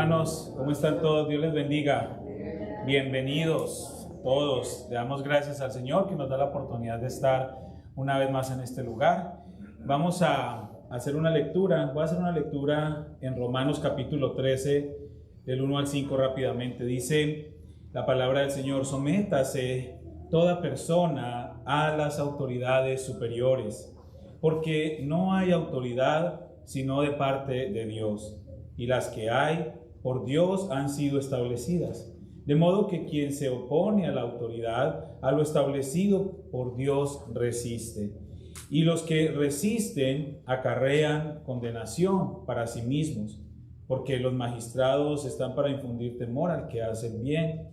Hermanos, ¿cómo están todos? Dios les bendiga. Bienvenidos todos. Le damos gracias al Señor que nos da la oportunidad de estar una vez más en este lugar. Vamos a hacer una lectura. Voy a hacer una lectura en Romanos capítulo 13, del 1 al 5 rápidamente. Dice la palabra del Señor: sométase toda persona a las autoridades superiores, porque no hay autoridad sino de parte de Dios, y las que hay por Dios han sido establecidas. De modo que quien se opone a la autoridad, a lo establecido por Dios resiste. Y los que resisten acarrean condenación para sí mismos, porque los magistrados están para infundir temor al que hace el bien,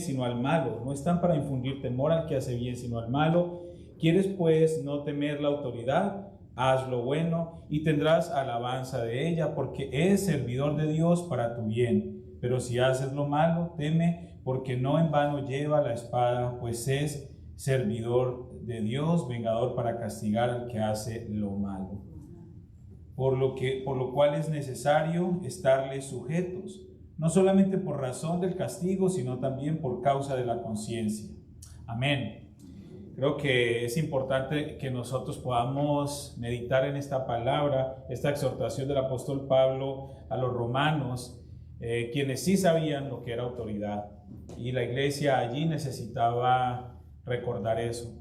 sino al malo. No están para infundir temor al que hace bien, sino al malo. ¿Quieres pues no temer la autoridad? Haz lo bueno y tendrás alabanza de ella, porque es servidor de Dios para tu bien. Pero si haces lo malo, teme, porque no en vano lleva la espada, pues es servidor de Dios, vengador para castigar al que hace lo malo. Por lo cual es necesario estarles sujetos, no solamente por razón del castigo, sino también por causa de la conciencia. Amén. Creo que es importante que nosotros podamos meditar en esta palabra, esta exhortación del apóstol Pablo a los romanos, quienes sí sabían lo que era autoridad. Y la iglesia allí necesitaba recordar eso.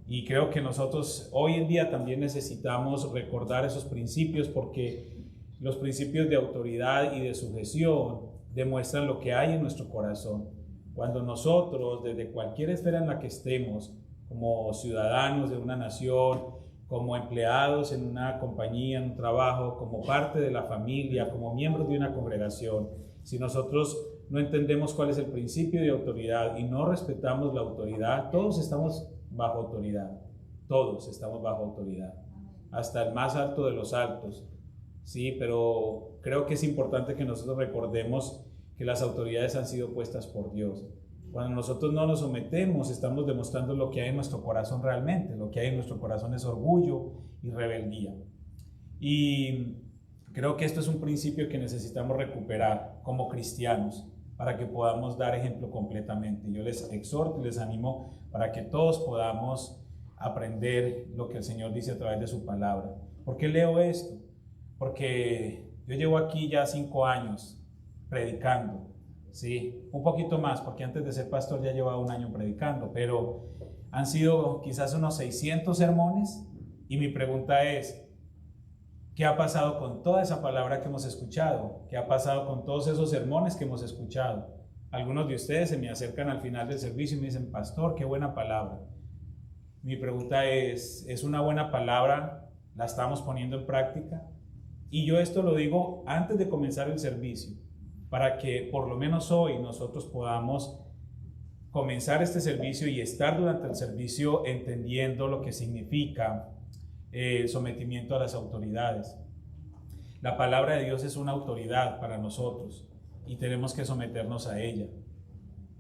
Y creo que nosotros hoy en día también necesitamos recordar esos principios, porque los principios de autoridad y de sujeción demuestran lo que hay en nuestro corazón. Cuando nosotros, desde cualquier esfera en la que estemos, como ciudadanos de una nación, como empleados en una compañía, en un trabajo, como parte de la familia, como miembros de una congregación, si nosotros no entendemos cuál es el principio de autoridad y no respetamos la autoridad, todos estamos bajo autoridad, hasta el más alto de los altos, sí, pero creo que es importante que nosotros recordemos que las autoridades han sido puestas por Dios. Cuando nosotros no nos sometemos, estamos demostrando lo que hay en nuestro corazón realmente. Lo que hay en nuestro corazón es orgullo y rebeldía. Y creo que esto es un principio que necesitamos recuperar como cristianos para que podamos dar ejemplo completamente. Yo les exhorto y les animo para que todos podamos aprender lo que el Señor dice a través de su palabra. ¿Por qué leo esto? Porque yo llevo aquí ya 5 años predicando. Sí, un poquito más, porque antes de ser pastor ya llevaba 1 año predicando, pero han sido quizás unos 600 sermones, y mi pregunta es: ¿qué ha pasado con toda esa palabra que hemos escuchado? ¿Qué ha pasado con todos esos sermones que hemos escuchado? Algunos de ustedes se me acercan al final del servicio y me dicen: pastor, qué buena palabra. Mi pregunta ¿es una buena palabra? ¿La estamos poniendo en práctica? Y yo esto lo digo antes de comenzar el servicio, para que por lo menos hoy nosotros podamos comenzar este servicio y estar durante el servicio entendiendo lo que significa el sometimiento a las autoridades. La palabra de Dios es una autoridad para nosotros y tenemos que someternos a ella.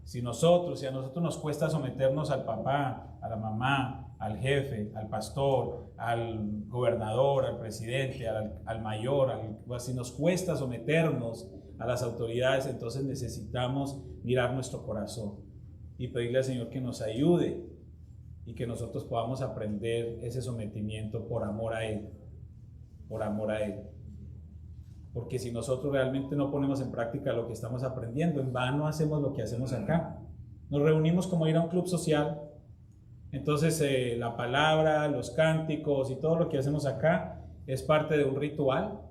Si a nosotros nos cuesta someternos al papá, a la mamá, al jefe, al pastor, al gobernador, al presidente, al mayor, si nos cuesta someternos a las autoridades, entonces necesitamos mirar nuestro corazón y pedirle al Señor que nos ayude y que nosotros podamos aprender ese sometimiento por amor a Él, porque si nosotros realmente no ponemos en práctica lo que estamos aprendiendo, en vano hacemos lo que hacemos acá. Nos reunimos como ir a un club social, entonces la palabra, los cánticos y todo lo que hacemos acá es parte de un ritual,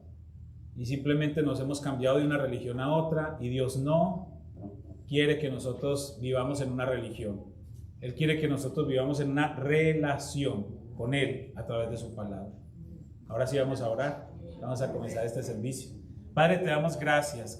y simplemente nos hemos cambiado de una religión a otra, y Dios no quiere que nosotros vivamos en una religión. Él quiere que nosotros vivamos en una relación con Él a través de su palabra. Ahora sí vamos a orar, vamos a comenzar este servicio. Padre, te damos gracias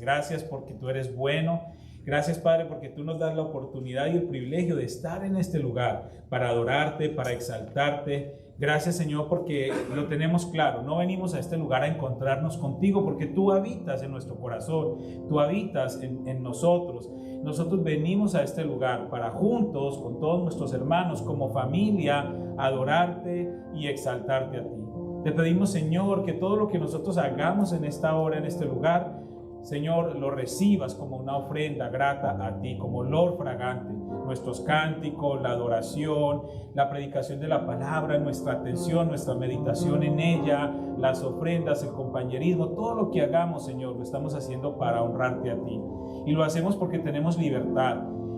porque tú eres bueno. Gracias, Padre, porque tú nos das la oportunidad y el privilegio de estar en este lugar para adorarte, para exaltarte. Gracias, Señor, porque lo tenemos claro. No venimos a este lugar a encontrarnos contigo, porque tú habitas en nuestro corazón, tú habitas en nosotros. Nosotros venimos a este lugar para juntos, con todos nuestros hermanos, como familia, adorarte y exaltarte a ti. Te pedimos, Señor, que todo lo que nosotros hagamos en esta hora, en este lugar, Señor, lo recibas como una ofrenda grata a ti, como olor fragante. Nuestros cánticos, la adoración, la predicación de la palabra, nuestra atención, nuestra meditación en ella, las ofrendas, el compañerismo, todo lo que hagamos, Señor, lo estamos haciendo para honrarte a ti. Y lo hacemos porque tenemos libertad.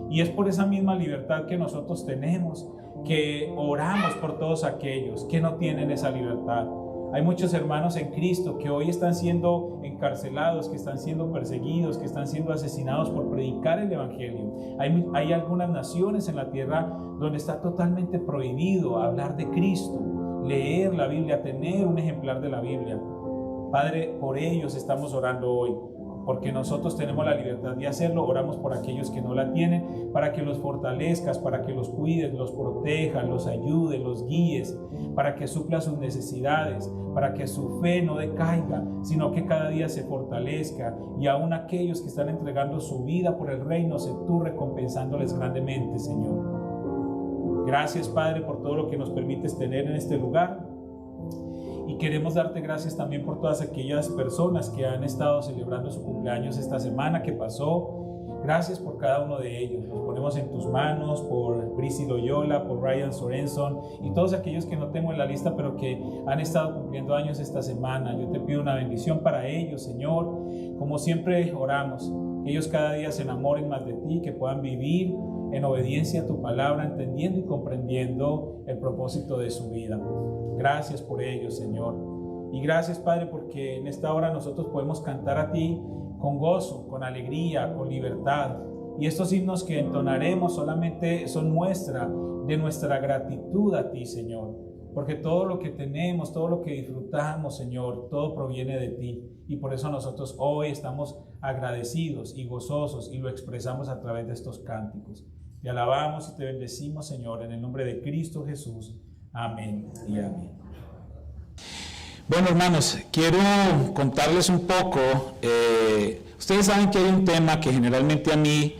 Y es por esa misma libertad que nosotros tenemos, que oramos por todos aquellos que no tienen esa libertad. Hay muchos hermanos en Cristo que hoy están siendo encarcelados, que están siendo perseguidos, que están siendo asesinados por predicar el Evangelio. Hay algunas naciones en la tierra donde está totalmente prohibido hablar de Cristo, leer la Biblia, tener un ejemplar de la Biblia. Padre, por ellos estamos orando hoy, porque nosotros tenemos la libertad de hacerlo. Oramos por aquellos que no la tienen, para que los fortalezcas, para que los cuides, los protejas, los ayudes, los guíes, para que supla sus necesidades, para que su fe no decaiga, sino que cada día se fortalezca, y aún aquellos que están entregando su vida por el reino, sé tú recompensándoles grandemente, Señor. Gracias, Padre, por todo lo que nos permites tener en este lugar. Y queremos darte gracias también por todas aquellas personas que han estado celebrando su cumpleaños esta semana que pasó. Gracias por cada uno de ellos. Los ponemos en tus manos, por Brisi Loyola, por Ryan Sorenson y todos aquellos que no tengo en la lista, pero que han estado cumpliendo años esta semana. Yo te pido una bendición para ellos, Señor. Como siempre oramos, que ellos cada día se enamoren más de ti, que puedan vivir en obediencia a tu palabra, entendiendo y comprendiendo el propósito de su vida. Gracias por ello, Señor. Y gracias, Padre, porque en esta hora nosotros podemos cantar a ti con gozo, con alegría, con libertad. Y estos himnos que entonaremos solamente son muestra de nuestra gratitud a ti, Señor. Porque todo lo que tenemos, todo lo que disfrutamos, Señor, todo proviene de ti. Y por eso nosotros hoy estamos agradecidos y gozosos y lo expresamos a través de estos cánticos. Te alabamos y te bendecimos, Señor, en el nombre de Cristo Jesús. Amén y amén. Bueno, hermanos, quiero contarles un poco. Ustedes saben que hay un tema que generalmente a mí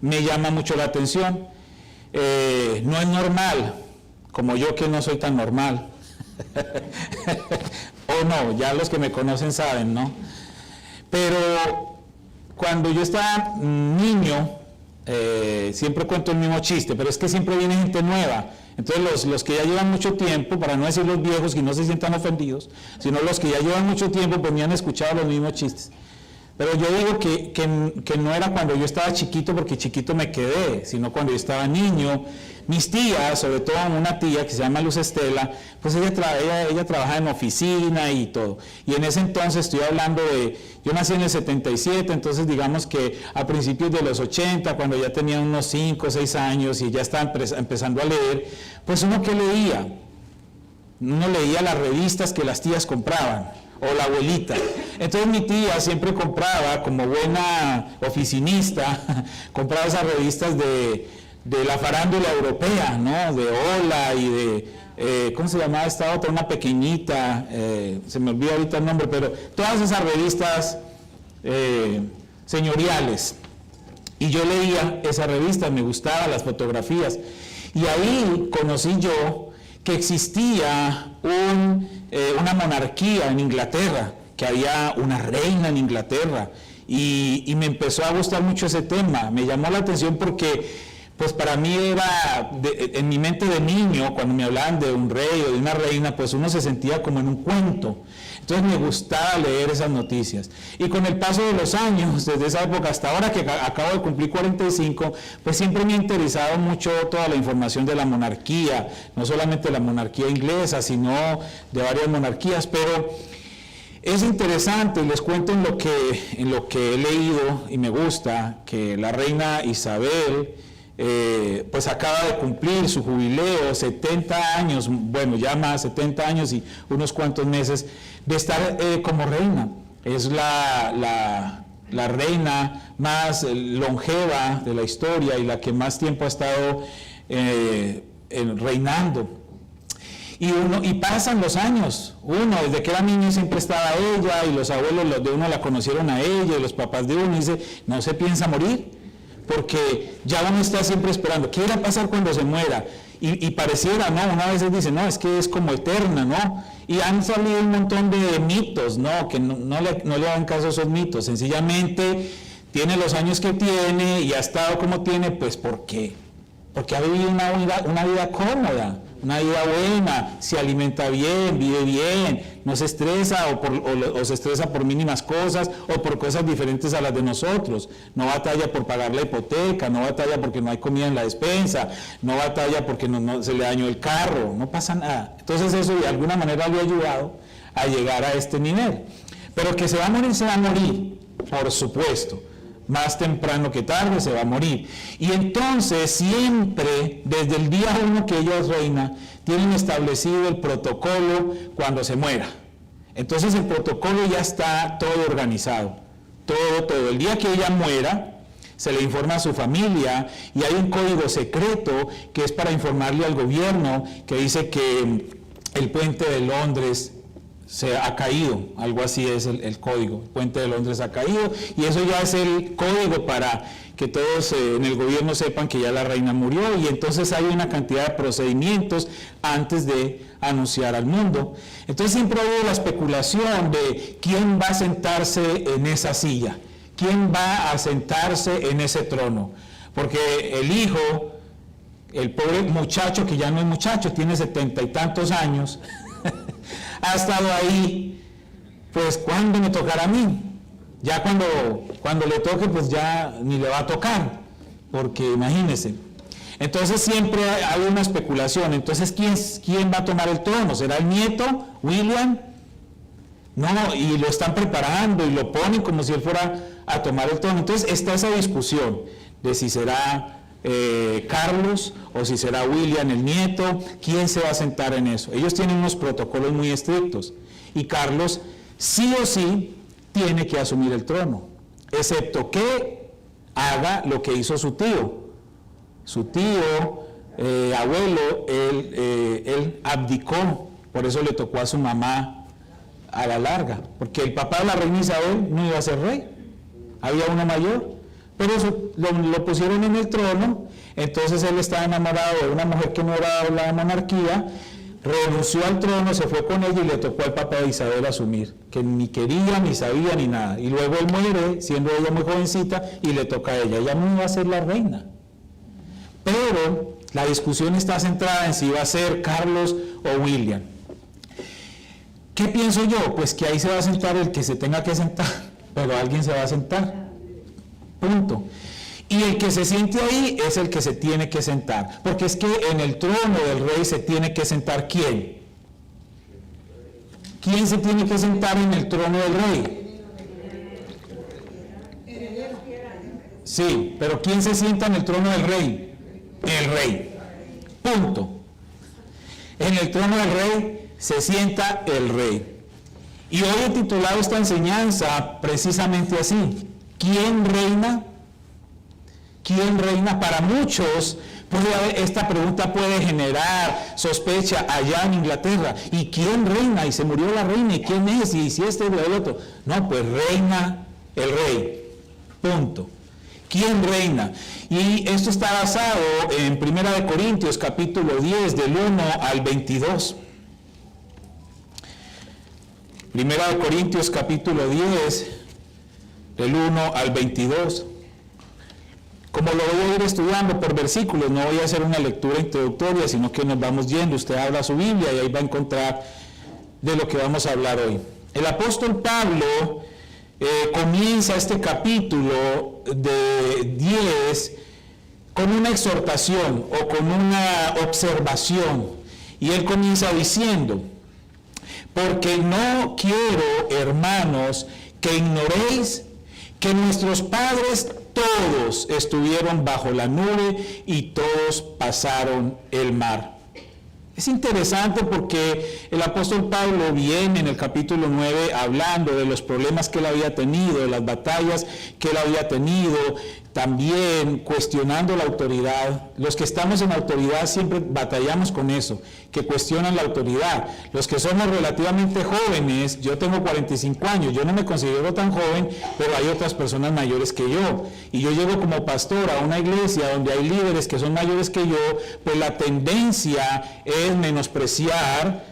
me llama mucho la atención. No es normal, como yo que no soy tan normal. O no, ya los que me conocen saben, ¿no? Pero cuando yo estaba niño, siempre cuento el mismo chiste, pero es que siempre viene gente nueva. Entonces los que ya llevan mucho tiempo, para no decir los viejos que no se sientan ofendidos, sino los que ya llevan mucho tiempo, pues me han escuchado los mismos chistes. Pero yo digo que no era cuando yo estaba chiquito, porque chiquito me quedé, sino cuando yo estaba niño. Mis tías, sobre todo una tía que se llama Luz Estela, pues ella trabaja en oficina y todo. Y en ese entonces estoy hablando yo nací en el 77, entonces digamos que a principios de los 80, cuando ya tenía unos 5 o 6 años y ya estaba empezando a leer, pues uno que leía, las revistas que las tías compraban, o la abuelita. Entonces mi tía siempre compraba, como buena oficinista, compraba esas revistas de la farándula europea, ¿no? De Hola y de, ¿cómo se llamaba esta otra? Una pequeñita, se me olvida ahorita el nombre, pero todas esas revistas señoriales. Y yo leía esas revistas, me gustaban las fotografías. Y ahí conocí yo que existía una monarquía en Inglaterra, que había una reina en Inglaterra, y me empezó a gustar mucho ese tema. Me llamó la atención porque pues para mí era, en mi mente de niño, cuando me hablaban de un rey o de una reina, pues uno se sentía como en un cuento. Entonces me gustaba leer esas noticias. Y con el paso de los años, desde esa época hasta ahora que acabo de cumplir 45, pues siempre me ha interesado mucho toda la información de la monarquía, no solamente la monarquía inglesa, sino de varias monarquías, pero es interesante, les cuento en lo que he leído y me gusta, que la reina Isabel pues acaba de cumplir su jubileo, 70 años, bueno, ya más, 70 años y unos cuantos meses de estar como reina. Es la reina más longeva de la historia y la que más tiempo ha estado reinando. Y pasan los años, desde que era niño siempre estaba ella, y los abuelos de uno la conocieron a ella, y los papás de uno, y dice, no se piensa morir, porque ya uno está siempre esperando, ¿qué irá a pasar cuando se muera? y pareciera, ¿no? Una vez dice, no, es que es como eterna, ¿no? Y han salido un montón de mitos, ¿no? Que no le hagan caso a esos mitos, sencillamente tiene los años que tiene y ha estado como tiene, pues ¿por qué? Porque ha vivido una vida cómoda, una vida buena, se alimenta bien, vive bien, no se estresa o se estresa por mínimas cosas o por cosas diferentes a las de nosotros. No batalla por pagar la hipoteca, no batalla porque no hay comida en la despensa, no batalla porque no se le dañó el carro, no pasa nada. Entonces eso de alguna manera le ha ayudado a llegar a este nivel. Pero que se va a morir, por supuesto. Más temprano que tarde se va a morir. Y entonces siempre, desde el día 1 que ella es reina, tienen establecido el protocolo cuando se muera. Entonces el protocolo ya está todo organizado. Todo. El día que ella muera, se le informa a su familia y hay un código secreto que es para informarle al gobierno que dice que el puente de Londres se ha caído, algo así es el código, el puente de Londres ha caído, y eso ya es el código para que todos en el gobierno sepan que ya la reina murió, y entonces hay una cantidad de procedimientos antes de anunciar al mundo. Entonces siempre ha habido la especulación de quién va a sentarse en esa silla, quién va a sentarse en ese trono, porque el hijo, el pobre muchacho, que ya no es muchacho, tiene 70 y tantos años, ha estado ahí, pues ¿cuándo me tocará a mí? Ya cuando le toque, pues ya ni le va a tocar, porque imagínense. Entonces siempre hay una especulación. Entonces, ¿quién va a tomar el trono? ¿Será el nieto, William? No, y lo están preparando y lo ponen como si él fuera a tomar el trono. Entonces está esa discusión de si será Carlos o si será William el nieto, quién se va a sentar en eso. Ellos tienen unos protocolos muy estrictos y Carlos sí o sí tiene que asumir el trono, excepto que haga lo que hizo su tío. Su tío, abuelo, él abdicó, por eso le tocó a su mamá a la larga, porque el papá de la reina Isabel no iba a ser rey, había uno mayor. Pero eso, lo pusieron en el trono, entonces él estaba enamorado de una mujer que no era la monarquía, renunció al trono, se fue con ella y le tocó al papá de Isabel asumir, que ni quería, ni sabía, ni nada. Y luego él muere, siendo ella muy jovencita, y le toca a ella. Ella no iba a ser la reina. Pero la discusión está centrada en si va a ser Carlos o William. ¿Qué pienso yo? Pues que ahí se va a sentar el que se tenga que sentar, pero alguien se va a sentar. Punto. Y el que se siente ahí es el que se tiene que sentar, porque es que en el trono del rey se tiene que sentar ¿quién? ¿Quién se tiene que sentar en el trono del rey? Sí, pero ¿quién se sienta en el trono del rey? El rey. Punto. En el trono del rey se sienta el rey. Y hoy he titulado esta enseñanza precisamente así. ¿Quién reina? ¿Quién reina? Para muchos, esta pregunta puede generar sospecha allá en Inglaterra. ¿Y quién reina? Y se murió la reina. ¿Y quién es? ¿Y si este o el otro? No, pues reina el rey. Punto. ¿Quién reina? Y esto está basado en 1 Corintios capítulo 10, del 1 al 22. 1 Corintios capítulo 10, del 1 al 22. Como lo voy a ir estudiando por versículos, no voy a hacer una lectura introductoria, sino que nos vamos yendo. Usted abra su Biblia y ahí va a encontrar de lo que vamos a hablar hoy. El apóstol Pablo comienza este capítulo de 10 con una exhortación o con una observación. Y él comienza diciendo: porque no quiero, hermanos, que ignoréis que nuestros padres todos estuvieron bajo la nube y todos pasaron el mar. Es interesante porque el apóstol Pablo viene en el capítulo 9 hablando de los problemas que él había tenido, de las batallas que él había tenido, también cuestionando la autoridad. Los que estamos en autoridad siempre batallamos con eso, que cuestionan la autoridad. Los que somos relativamente jóvenes, yo tengo 45 años, yo no me considero tan joven, pero hay otras personas mayores que yo. Y yo llego como pastor a una iglesia donde hay líderes que son mayores que yo, pues la tendencia es menospreciar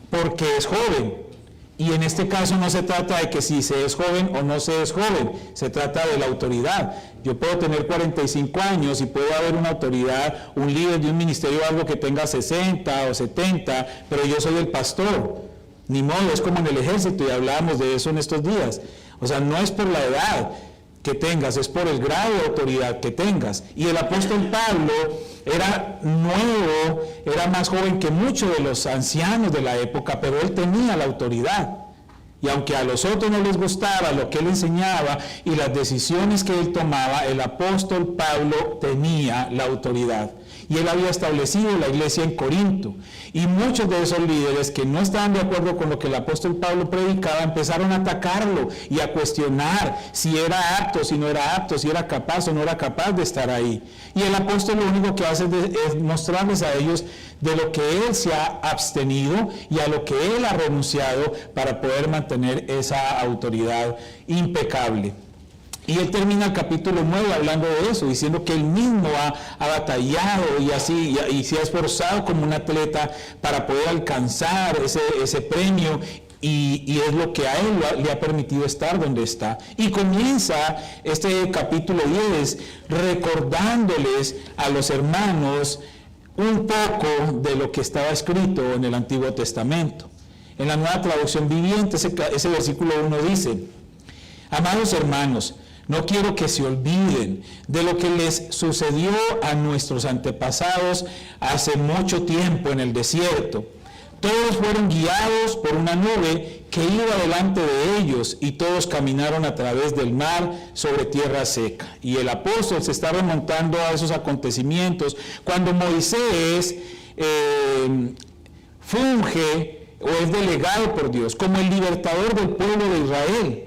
porque es joven. Y en este caso no se trata de que si se es joven o no se es joven, se trata de la autoridad. Yo puedo tener 45 años y puede haber una autoridad, un líder de un ministerio o algo que tenga 60 o 70, pero yo soy el pastor. Ni modo, es como en el ejército y hablábamos de eso en estos días. O sea, no es por la edad que tengas, es por el grado de autoridad que tengas. Y el apóstol Pablo era nuevo, era más joven que muchos de los ancianos de la época, pero él tenía la autoridad. Y aunque a los otros no les gustaba lo que él enseñaba y las decisiones que él tomaba, el apóstol Pablo tenía la autoridad. Y él había establecido la iglesia en Corinto. Y muchos de esos líderes que no estaban de acuerdo con lo que el apóstol Pablo predicaba, empezaron a atacarlo y a cuestionar si era apto, si no era apto, si era capaz o no era capaz de estar ahí. Y el apóstol lo único que hace es mostrarles a ellos de lo que él se ha abstenido y a lo que él ha renunciado para poder mantener esa autoridad impecable. Y él termina el capítulo 9 hablando de eso, diciendo que él mismo ha batallado y se ha esforzado como un atleta para poder alcanzar ese premio y es lo que a él le ha permitido estar donde está. Y comienza este capítulo 10 recordándoles a los hermanos un poco de lo que estaba escrito en el Antiguo Testamento. En la Nueva Traducción Viviente, ese versículo 1 dice: amados hermanos, no quiero que se olviden de lo que les sucedió a nuestros antepasados hace mucho tiempo en el desierto. Todos fueron guiados por una nube que iba delante de ellos y todos caminaron a través del mar sobre tierra seca. Y el apóstol se está remontando a esos acontecimientos cuando Moisés funge o es delegado por Dios como el libertador del pueblo de Israel,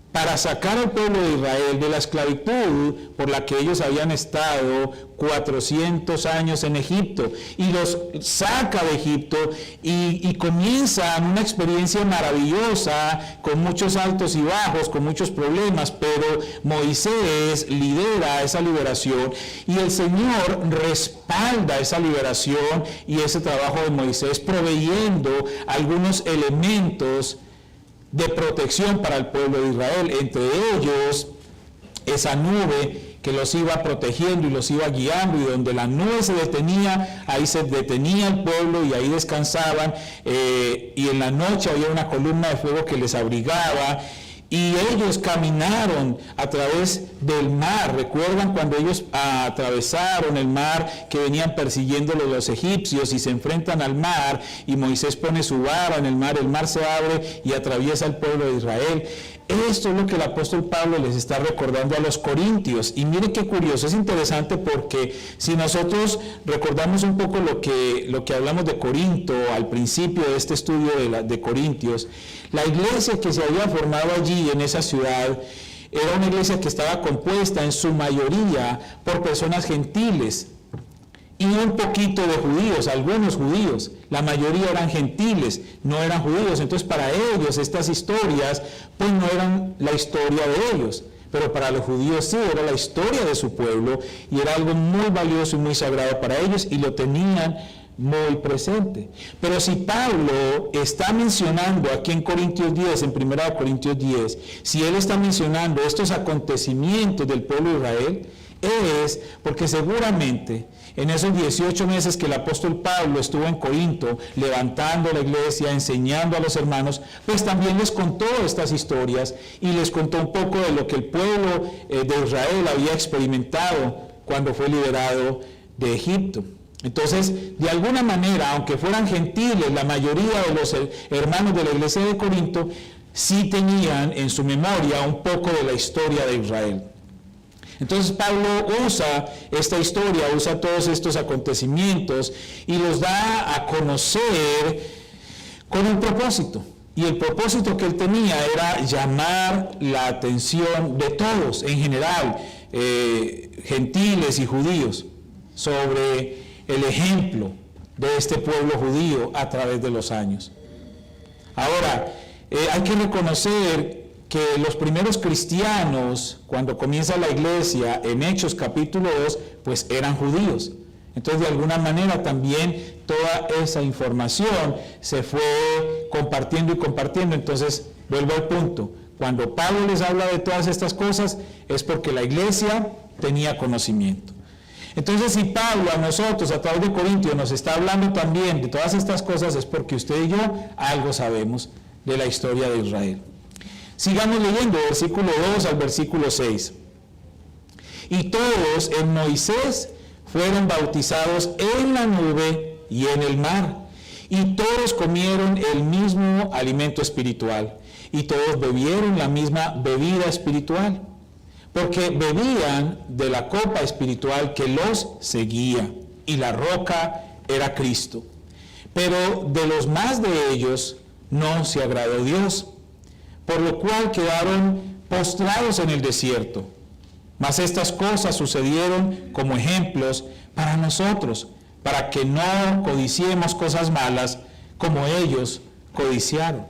para sacar al pueblo de Israel de la esclavitud por la que ellos habían estado 400 años en Egipto, y los saca de Egipto y comienzan una experiencia maravillosa con muchos altos y bajos, con muchos problemas, pero Moisés lidera esa liberación y el Señor respalda esa liberación y ese trabajo de Moisés, proveyendo algunos elementos de protección para el pueblo de Israel, entre ellos esa nube que los iba protegiendo y los iba guiando, y donde la nube se detenía, ahí se detenía el pueblo y ahí descansaban, y en la noche había una columna de fuego que les abrigaba, y ellos caminaron a través del mar. ¿Recuerdan cuando ellos atravesaron el mar, que venían persiguiéndolos los egipcios y se enfrentan al mar y Moisés pone su vara en el mar se abre y atraviesa el pueblo de Israel? Esto es lo que el apóstol Pablo les está recordando a los corintios. Y miren qué curioso, es interesante porque si nosotros recordamos un poco lo que hablamos de Corinto al principio de este estudio de Corintios, la iglesia que se había formado allí en esa ciudad era una iglesia que estaba compuesta en su mayoría por personas gentiles y un poquito de judíos, algunos judíos. La mayoría eran gentiles, no eran judíos. Entonces para ellos estas historias pues no eran la historia de ellos, pero para los judíos sí, era la historia de su pueblo y era algo muy valioso y muy sagrado para ellos, y lo tenían muy presente. Pero si Pablo está mencionando aquí en Corintios 10, en 1 Corintios 10, si él está mencionando estos acontecimientos del pueblo de Israel, es porque seguramente en esos 18 meses que el apóstol Pablo estuvo en Corinto, levantando la iglesia, enseñando a los hermanos, pues también les contó estas historias y les contó un poco de lo que el pueblo de Israel había experimentado cuando fue liberado de Egipto. Entonces, de alguna manera, aunque fueran gentiles, la mayoría de los hermanos de la iglesia de Corinto sí tenían en su memoria un poco de la historia de Israel. Entonces Pablo usa esta historia, usa todos estos acontecimientos y los da a conocer con un propósito. Y el propósito que él tenía era llamar la atención de todos en general, gentiles y judíos, sobre el ejemplo de este pueblo judío a través de los años. Ahora, hay que reconocer que los primeros cristianos, cuando comienza la iglesia en Hechos capítulo 2, pues eran judíos. Entonces, de alguna manera también toda esa información se fue compartiendo y compartiendo. Entonces, vuelvo al punto. Cuando Pablo les habla de todas estas cosas, es porque la iglesia tenía conocimiento. Entonces, si Pablo a nosotros, a través de Corintios, nos está hablando también de todas estas cosas, es porque usted y yo algo sabemos de la historia de Israel. Sigamos leyendo, versículo 2 al versículo 6. Y todos en Moisés fueron bautizados en la nube y en el mar, y todos comieron el mismo alimento espiritual, y todos bebieron la misma bebida espiritual, porque bebían de la copa espiritual que los seguía, y la roca era Cristo. Pero de los más de ellos no se agradó Dios, por lo cual quedaron postrados en el desierto. Mas estas cosas sucedieron como ejemplos para nosotros, para que no codiciemos cosas malas como ellos codiciaron.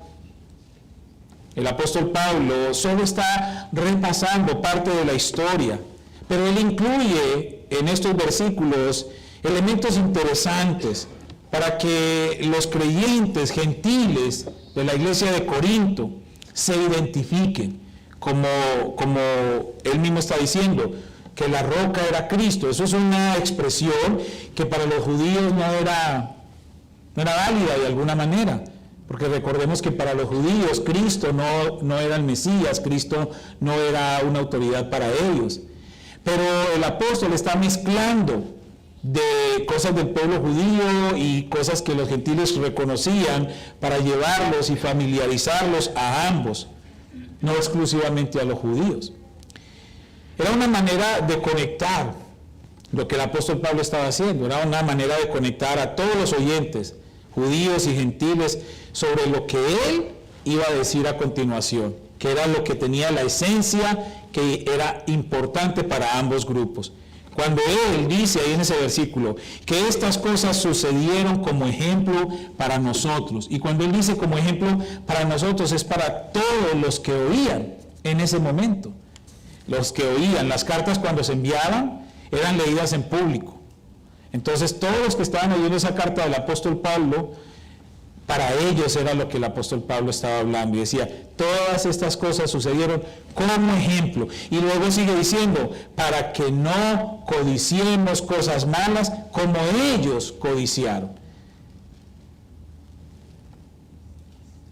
El apóstol Pablo solo está repasando parte de la historia, pero él incluye en estos versículos elementos interesantes para que los creyentes gentiles de la iglesia de Corinto se identifiquen, como él mismo está diciendo, que la roca era Cristo. Eso es una expresión que para los judíos no era válida de alguna manera, porque recordemos que para los judíos Cristo no era el Mesías, Cristo no era una autoridad para ellos. Pero el apóstol está mezclando de cosas del pueblo judío y cosas que los gentiles reconocían para llevarlos y familiarizarlos a ambos, no exclusivamente a los judíos. Era una manera de conectar lo que el apóstol Pablo estaba haciendo, era una manera de conectar a todos los oyentes, judíos y gentiles, sobre lo que él iba a decir a continuación, que era lo que tenía la esencia que era importante para ambos grupos. Cuando él dice ahí en ese versículo que estas cosas sucedieron como ejemplo para nosotros, y cuando él dice como ejemplo para nosotros es para todos los que oían en ese momento. Los que oían, las cartas cuando se enviaban eran leídas en público. Entonces todos los que estaban oyendo esa carta del apóstol Pablo, para ellos era lo que el apóstol Pablo estaba hablando y decía, todas estas cosas sucedieron como ejemplo. Y luego sigue diciendo, para que no codiciemos cosas malas como ellos codiciaron.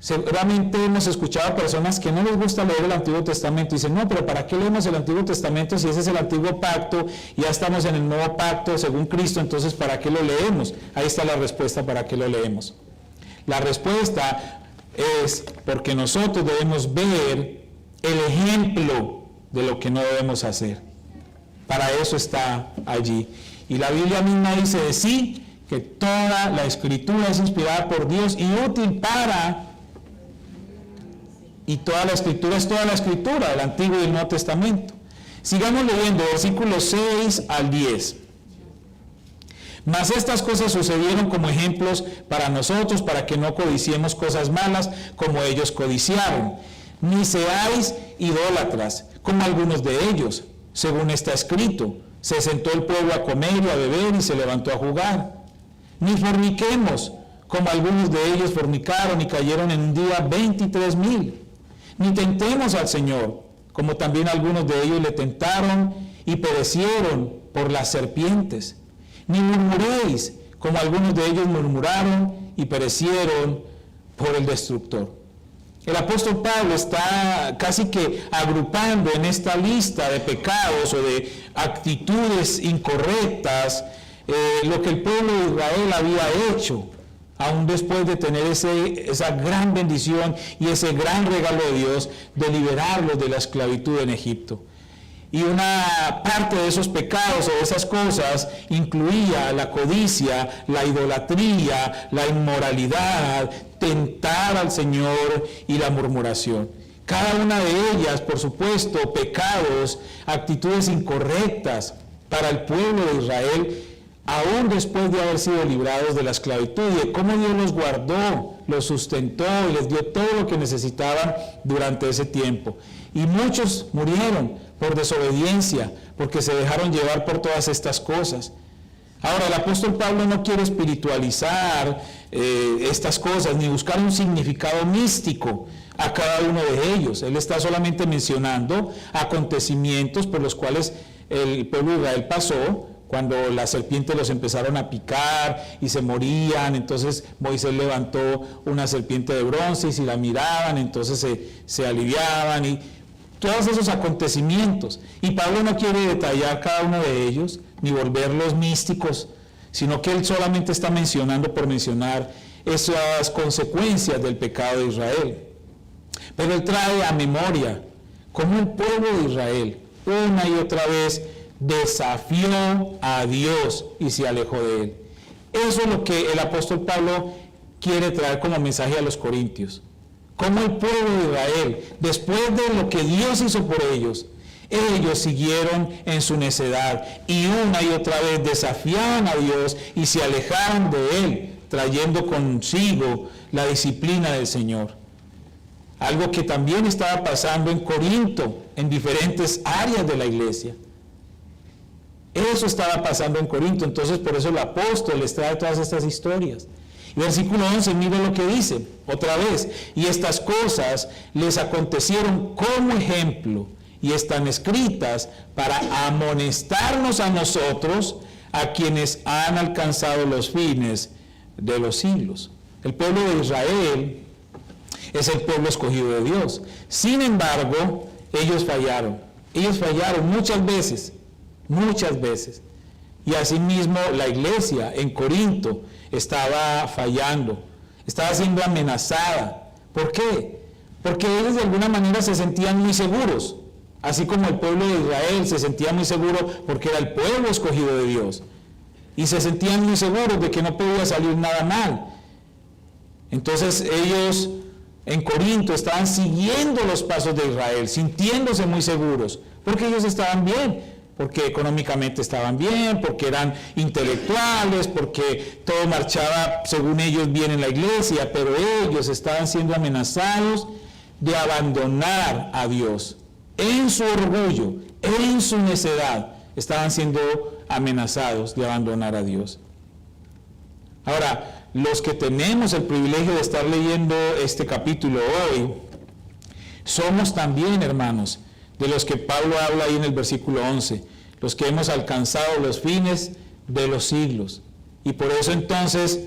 Seguramente hemos escuchado a personas que no les gusta leer el Antiguo Testamento y dicen, no, pero ¿para qué leemos el Antiguo Testamento si ese es el Antiguo Pacto? Ya estamos en el Nuevo Pacto según Cristo, entonces ¿para qué lo leemos? Ahí está la respuesta, ¿para qué lo leemos? La respuesta es porque nosotros debemos ver el ejemplo de lo que no debemos hacer. Para eso está allí. Y la Biblia misma dice de sí que toda la Escritura es inspirada por Dios y útil para... Y toda la Escritura es toda la Escritura, del Antiguo y el Nuevo Testamento. Sigamos leyendo, versículos 6 al 10. Mas estas cosas sucedieron como ejemplos para nosotros, para que no codiciemos cosas malas como ellos codiciaron. Ni seáis idólatras, como algunos de ellos, según está escrito. Se sentó el pueblo a comer y a beber y se levantó a jugar. Ni forniquemos, como algunos de ellos fornicaron y cayeron en un día 23,000. Ni tentemos al Señor, como también algunos de ellos le tentaron y perecieron por las serpientes. Ni murmuréis, como algunos de ellos murmuraron y perecieron por el destructor. El apóstol Pablo está casi que agrupando en esta lista de pecados o de actitudes incorrectas lo que el pueblo de Israel había hecho, aún después de tener esa gran bendición y ese gran regalo de Dios de liberarlos de la esclavitud en Egipto. Y una parte de esos pecados o de esas cosas incluía la codicia, la idolatría, la inmoralidad, tentar al Señor y la murmuración. Cada una de ellas, por supuesto, pecados, actitudes incorrectas para el pueblo de Israel, aún después de haber sido librados de la esclavitud, y de cómo Dios los guardó, los sustentó y les dio todo lo que necesitaban durante ese tiempo. Y muchos murieron por desobediencia, porque se dejaron llevar por todas estas cosas. Ahora, el apóstol Pablo no quiere espiritualizar estas cosas, ni buscar un significado místico a cada uno de ellos. Él está solamente mencionando acontecimientos por los cuales el pueblo de Israel pasó, cuando las serpientes los empezaron a picar y se morían. Entonces Moisés levantó una serpiente de bronce y si la miraban, entonces se aliviaban, y todos esos acontecimientos. Y Pablo no quiere detallar cada uno de ellos, ni volverlos místicos, sino que él solamente está mencionando por mencionar esas consecuencias del pecado de Israel. Pero él trae a memoria cómo el pueblo de Israel una y otra vez desafió a Dios y se alejó de él. Eso es lo que el apóstol Pablo quiere traer como mensaje a los corintios. Cómo el pueblo de Israel, después de lo que Dios hizo por ellos siguieron en su necedad y una y otra vez desafiaban a Dios y se alejaron de él, trayendo consigo la disciplina del Señor. Algo que también estaba pasando en Corinto, en diferentes áreas de la iglesia. Eso estaba pasando en Corinto, entonces por eso el apóstol les trae todas estas historias. Versículo 11, mire lo que dice, otra vez, y estas cosas les acontecieron como ejemplo, y están escritas para amonestarnos a nosotros, a quienes han alcanzado los fines de los siglos. El pueblo de Israel es el pueblo escogido de Dios. Sin embargo, ellos fallaron muchas veces. Y asimismo la iglesia en Corinto estaba fallando, estaba siendo amenazada. ¿Por qué? Porque ellos de alguna manera se sentían muy seguros, así como el pueblo de Israel se sentía muy seguro porque era el pueblo escogido de Dios. Y se sentían muy seguros de que no podía salir nada mal. Entonces ellos en Corinto estaban siguiendo los pasos de Israel, sintiéndose muy seguros, porque ellos estaban bien, porque económicamente estaban bien, porque eran intelectuales, porque todo marchaba según ellos bien en la iglesia, pero ellos estaban siendo amenazados de abandonar a Dios. En su orgullo, en su necedad, estaban siendo amenazados de abandonar a Dios. Ahora, los que tenemos el privilegio de estar leyendo este capítulo hoy, somos también, hermanos, de los que Pablo habla ahí en el versículo 11, los que hemos alcanzado los fines de los siglos. Y por eso entonces,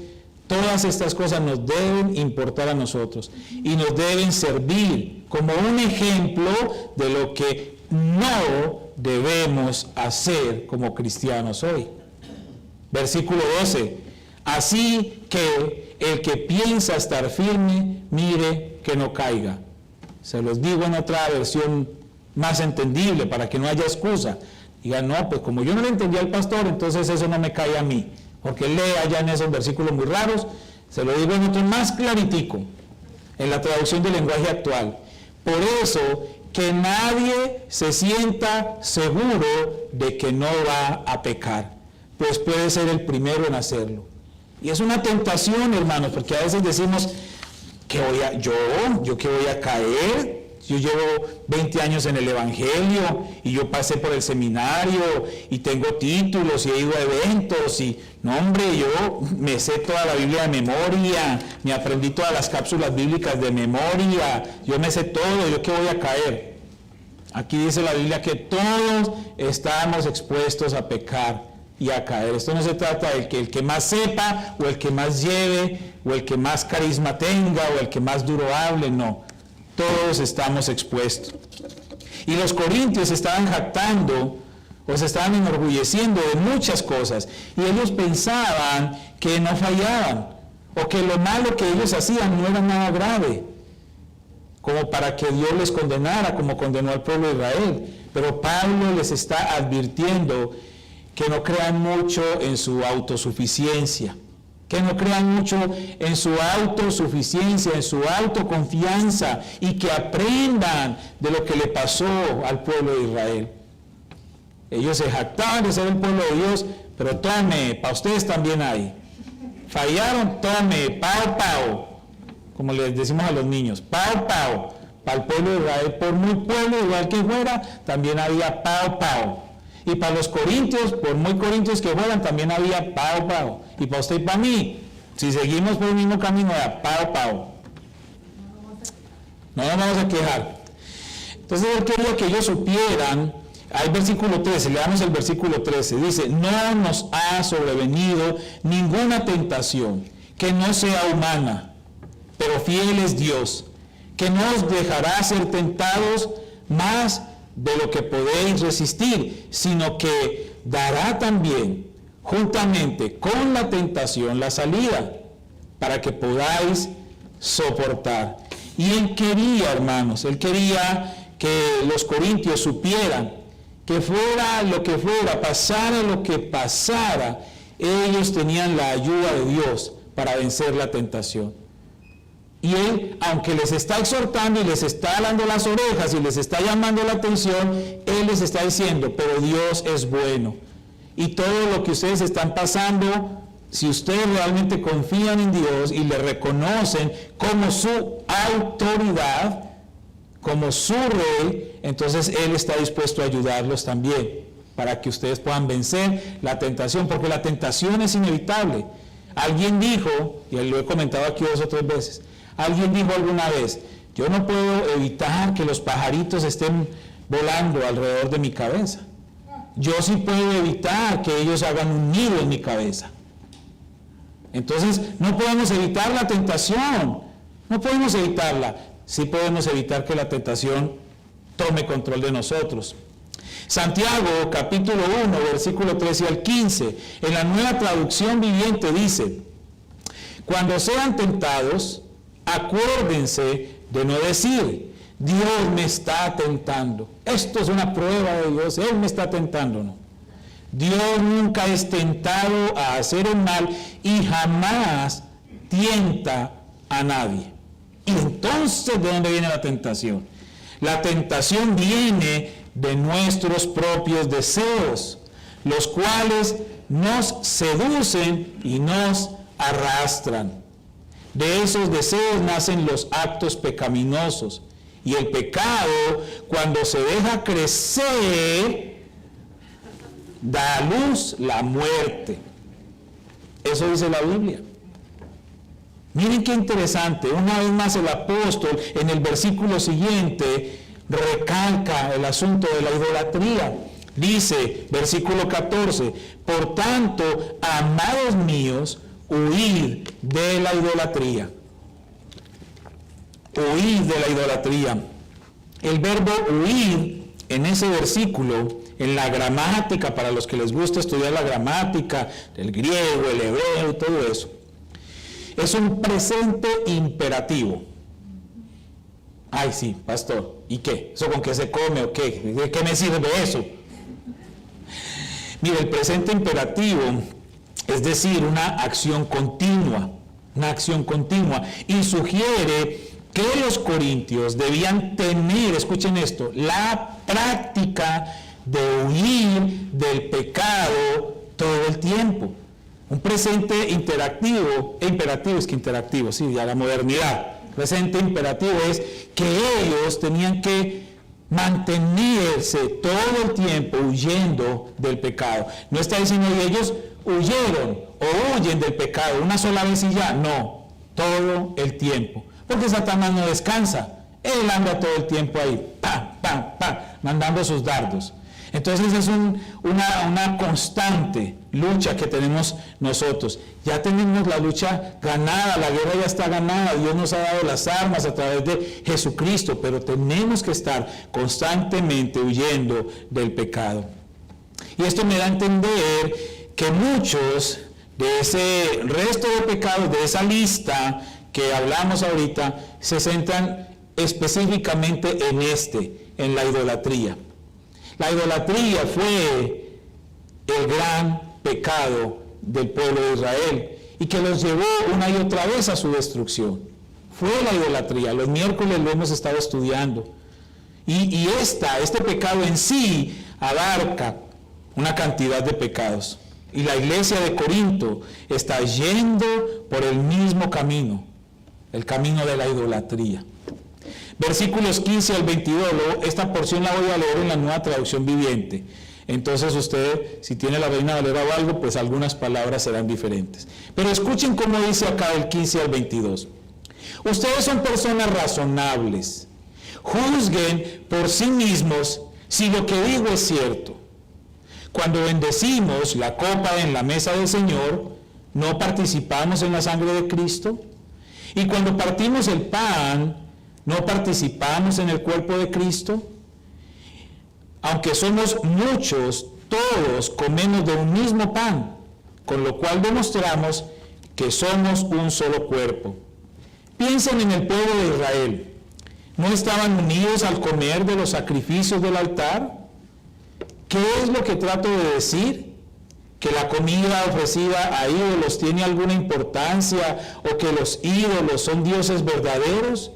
todas estas cosas nos deben importar a nosotros y nos deben servir como un ejemplo de lo que no debemos hacer como cristianos hoy. Versículo 12. Así que el que piensa estar firme, mire que no caiga. Se los digo en otra versión más entendible, para que no haya excusa. Digan, no, pues como yo no le entendí al pastor, entonces eso no me cae a mí. Porque él lee allá en esos versículos muy raros. Se lo digo en otro más claritico, en la traducción del lenguaje actual. Por eso, que nadie se sienta seguro de que no va a pecar, pues puede ser el primero en hacerlo. Y es una tentación, hermanos, porque a veces decimos, yo que voy a caer. Yo llevo 20 años en el Evangelio y yo pasé por el seminario y tengo títulos y he ido a eventos y, no hombre, yo me sé toda la Biblia de memoria, me aprendí todas las cápsulas bíblicas de memoria, yo me sé todo, ¿yo qué voy a caer? Aquí dice la Biblia que todos estamos expuestos a pecar y a caer. Esto no se trata de que el que más sepa o el que más lleve o el que más carisma tenga o el que más duro hable, no. Todos estamos expuestos. Y los corintios estaban jactando o se estaban enorgulleciendo de muchas cosas. Y ellos pensaban que no fallaban o que lo malo que ellos hacían no era nada grave, como para que Dios les condenara como condenó al pueblo de Israel. Pero Pablo les está advirtiendo que no crean mucho en su autosuficiencia, que no crean mucho en su autosuficiencia, en su autoconfianza, y que aprendan de lo que le pasó al pueblo de Israel. Ellos se jactaban de ser el pueblo de Dios, pero tome, para ustedes también hay. Fallaron, tome, pau, como les decimos a los niños, pau, para el pueblo de Israel, por muy pueblo igual que fuera, también había pau. Y para los corintios, por muy corintios que fueran, también había pau. Y para usted y para mí, si seguimos por el mismo camino, era pau. No nos vamos a quejar. Entonces él quería que ellos supieran. Hay versículo 13, leamos el versículo 13, dice: no nos ha sobrevenido ninguna tentación que no sea humana, pero fiel es Dios, que no os dejará ser tentados más de lo que podéis resistir, sino que dará también juntamente con la tentación la salida, para que podáis soportar. Y él quería, hermanos, él quería que los corintios supieran que fuera lo que fuera, pasara lo que pasara, ellos tenían la ayuda de Dios para vencer la tentación. Y él, aunque les está exhortando y les está jalando las orejas y les está llamando la atención, él les está diciendo: pero Dios es bueno. Y todo lo que ustedes están pasando, si ustedes realmente confían en Dios y le reconocen como su autoridad, como su rey, entonces él está dispuesto a ayudarlos también, para que ustedes puedan vencer la tentación, porque la tentación es inevitable. Alguien dijo, y lo he comentado aquí 2 o 3 veces, alguien dijo alguna vez: yo no puedo evitar que los pajaritos estén volando alrededor de mi cabeza. Yo sí puedo evitar que ellos hagan un nido en mi cabeza. Entonces, no podemos evitar la tentación, no podemos evitarla. Sí podemos evitar que la tentación tome control de nosotros. Santiago, capítulo 1, versículo 13 al 15, en la Nueva Traducción Viviente dice: cuando sean tentados, acuérdense de no decir: Dios me está tentando. Esto es una prueba de Dios, Él me está tentando, ¿no? Dios nunca es tentado a hacer el mal y jamás tienta a nadie. Y entonces, ¿de dónde viene la tentación? La tentación viene de nuestros propios deseos, los cuales nos seducen y nos arrastran. De esos deseos nacen los actos pecaminosos. Y el pecado, cuando se deja crecer, da a luz la muerte. Eso dice la Biblia. Miren qué interesante, una vez más el apóstol en el versículo siguiente recalca el asunto de la idolatría. Dice, versículo 14: por tanto, amados míos, huid de la idolatría. Huid de la idolatría. El verbo huir en ese versículo, en la gramática, para los que les gusta estudiar la gramática, el griego, el hebreo, todo eso, es un presente imperativo. Ay, sí, pastor, ¿y qué? ¿Eso con qué se come o qué? ¿De qué me sirve eso? Mire, el presente imperativo es decir, una acción continua, y sugiere que los corintios debían tener, escuchen esto, la práctica de huir del pecado todo el tiempo. Un presente imperativo, sí, ya la modernidad. Presente imperativo es que ellos tenían que mantenerse todo el tiempo huyendo del pecado. No está diciendo que ellos huyeron o huyen del pecado una sola vez y ya, no, todo el tiempo. Porque Satanás no descansa, él anda todo el tiempo ahí, mandando sus dardos. Entonces es una constante lucha que tenemos nosotros. Ya tenemos la lucha ganada, la guerra ya está ganada, Dios nos ha dado las armas a través de Jesucristo, pero tenemos que estar constantemente huyendo del pecado. Y esto me da a entender que muchos de ese resto de pecados, de esa lista que hablamos ahorita, se centran específicamente en la idolatría. La idolatría fue el gran pecado del pueblo de Israel. y que los llevó una y otra vez a su destrucción. Fue la idolatría. Los miércoles lo hemos estado estudiando. Y este pecado en sí abarca una cantidad de pecados. Y la iglesia de Corinto está yendo por el mismo camino, el camino de la idolatría. Versículos 15 al 22, esta porción la voy a leer en la Nueva Traducción Viviente. Entonces usted, si tiene la Reina Valera o algo, pues algunas palabras serán diferentes. Pero escuchen cómo dice acá del 15 al 22. Ustedes son personas razonables. Juzguen por sí mismos si lo que digo es cierto. Cuando bendecimos la copa en la mesa del Señor, ¿no participamos en la sangre de Cristo? Y cuando partimos el pan, ¿no participamos en el cuerpo de Cristo? Aunque somos muchos, todos comemos de un mismo pan, con lo cual demostramos que somos un solo cuerpo. Piensen en el pueblo de Israel. ¿No estaban unidos al comer de los sacrificios del altar? ¿Qué es lo que trato de decir? ¿Que la comida ofrecida a ídolos tiene alguna importancia o que los ídolos son dioses verdaderos?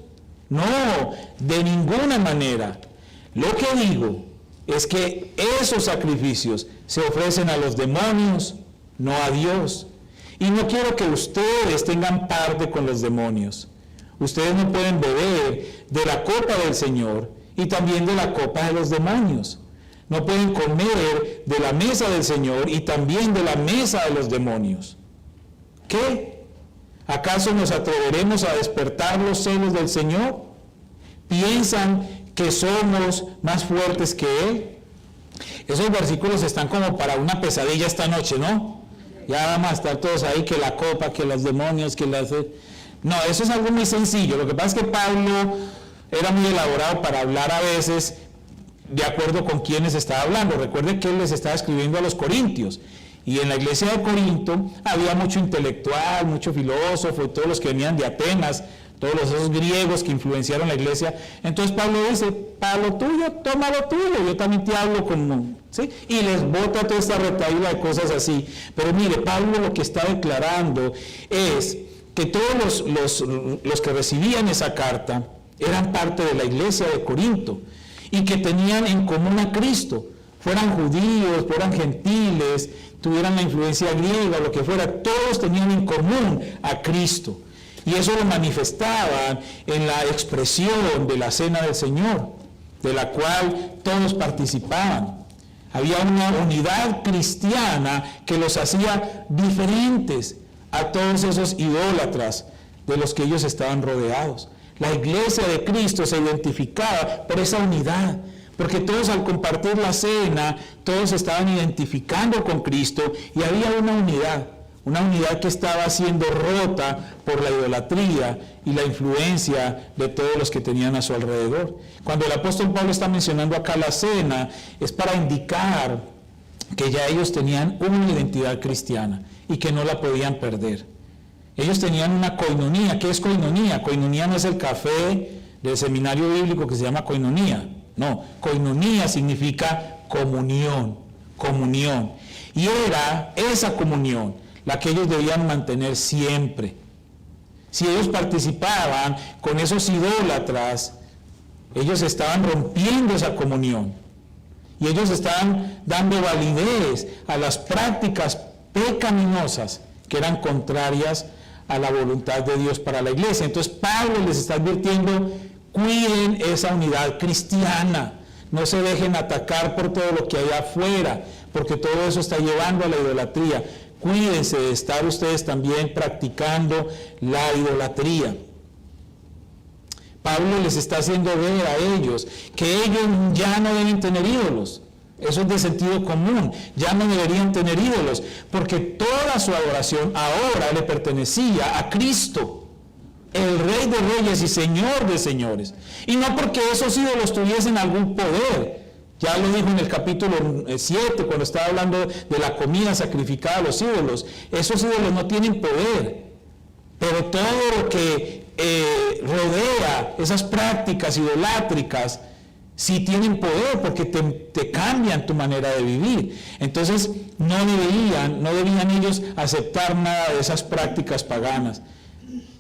No, de ninguna manera. Lo que digo es que esos sacrificios se ofrecen a los demonios, no a Dios. Y no quiero que ustedes tengan parte con los demonios. Ustedes no pueden beber de la copa del Señor y también de la copa de los demonios. No pueden comer de la mesa del Señor y también de la mesa de los demonios. ¿Qué? ¿Acaso nos atreveremos a despertar los celos del Señor? ¿Piensan que somos más fuertes que Él? Esos versículos están como para una pesadilla esta noche, ¿no? Ya vamos a estar todos ahí, que la copa, que los demonios, que las... No, eso es algo muy sencillo. Lo que pasa es que Pablo era muy elaborado para hablar a veces de acuerdo con quienes estaba hablando. Recuerden que él les estaba escribiendo a los corintios. Y en la iglesia de Corinto había mucho intelectual, mucho filósofo, y todos los que venían de Atenas, todos esos griegos que influenciaron la iglesia. Entonces Pablo dice, para lo tuyo, toma lo tuyo, yo también te hablo como... ¿sí? Y les bota toda esta retaíla de cosas así. Pero mire, Pablo lo que está declarando es que todos los que recibían esa carta eran parte de la iglesia de Corinto y que tenían en común a Cristo, fueran judíos, fueran gentiles, tuvieran la influencia griega, lo que fuera, todos tenían en común a Cristo. Y eso lo manifestaban en la expresión de la cena del Señor, de la cual todos participaban. Había una unidad cristiana que los hacía diferentes a todos esos idólatras de los que ellos estaban rodeados. La iglesia de Cristo se identificaba por esa unidad, porque todos al compartir la cena, todos estaban identificando con Cristo y había una unidad que estaba siendo rota por la idolatría y la influencia de todos los que tenían a su alrededor. Cuando el apóstol Pablo está mencionando acá la cena, es para indicar que ya ellos tenían una identidad cristiana y que no la podían perder. Ellos tenían una coinonía. ¿Qué es coinonía? Coinonía no es el café del seminario bíblico que se llama coinonía. No, coinonía significa comunión, comunión. Y era esa comunión la que ellos debían mantener siempre. Si ellos participaban con esos idólatras, ellos estaban rompiendo esa comunión. Y ellos estaban dando validez a las prácticas pecaminosas que eran contrarias a la voluntad de Dios para la iglesia. Entonces Pablo les está advirtiendo, cuiden esa unidad cristiana, no se dejen atacar por todo lo que hay afuera, porque todo eso está llevando a la idolatría. Cuídense de estar ustedes también practicando la idolatría. Pablo les está haciendo ver a ellos que ellos ya no deben tener ídolos. Eso es de sentido común. Ya no deberían tener ídolos, porque toda su adoración ahora le pertenecía a Cristo, el Rey de Reyes y Señor de Señores. Y no porque esos ídolos tuviesen algún poder. Ya lo dijo en el capítulo 7, cuando estaba hablando de la comida sacrificada a los ídolos. Esos ídolos no tienen poder, pero todo lo que rodea esas prácticas idolátricas Sí tienen poder porque te cambian tu manera de vivir. Entonces no debían ellos aceptar nada de esas prácticas paganas.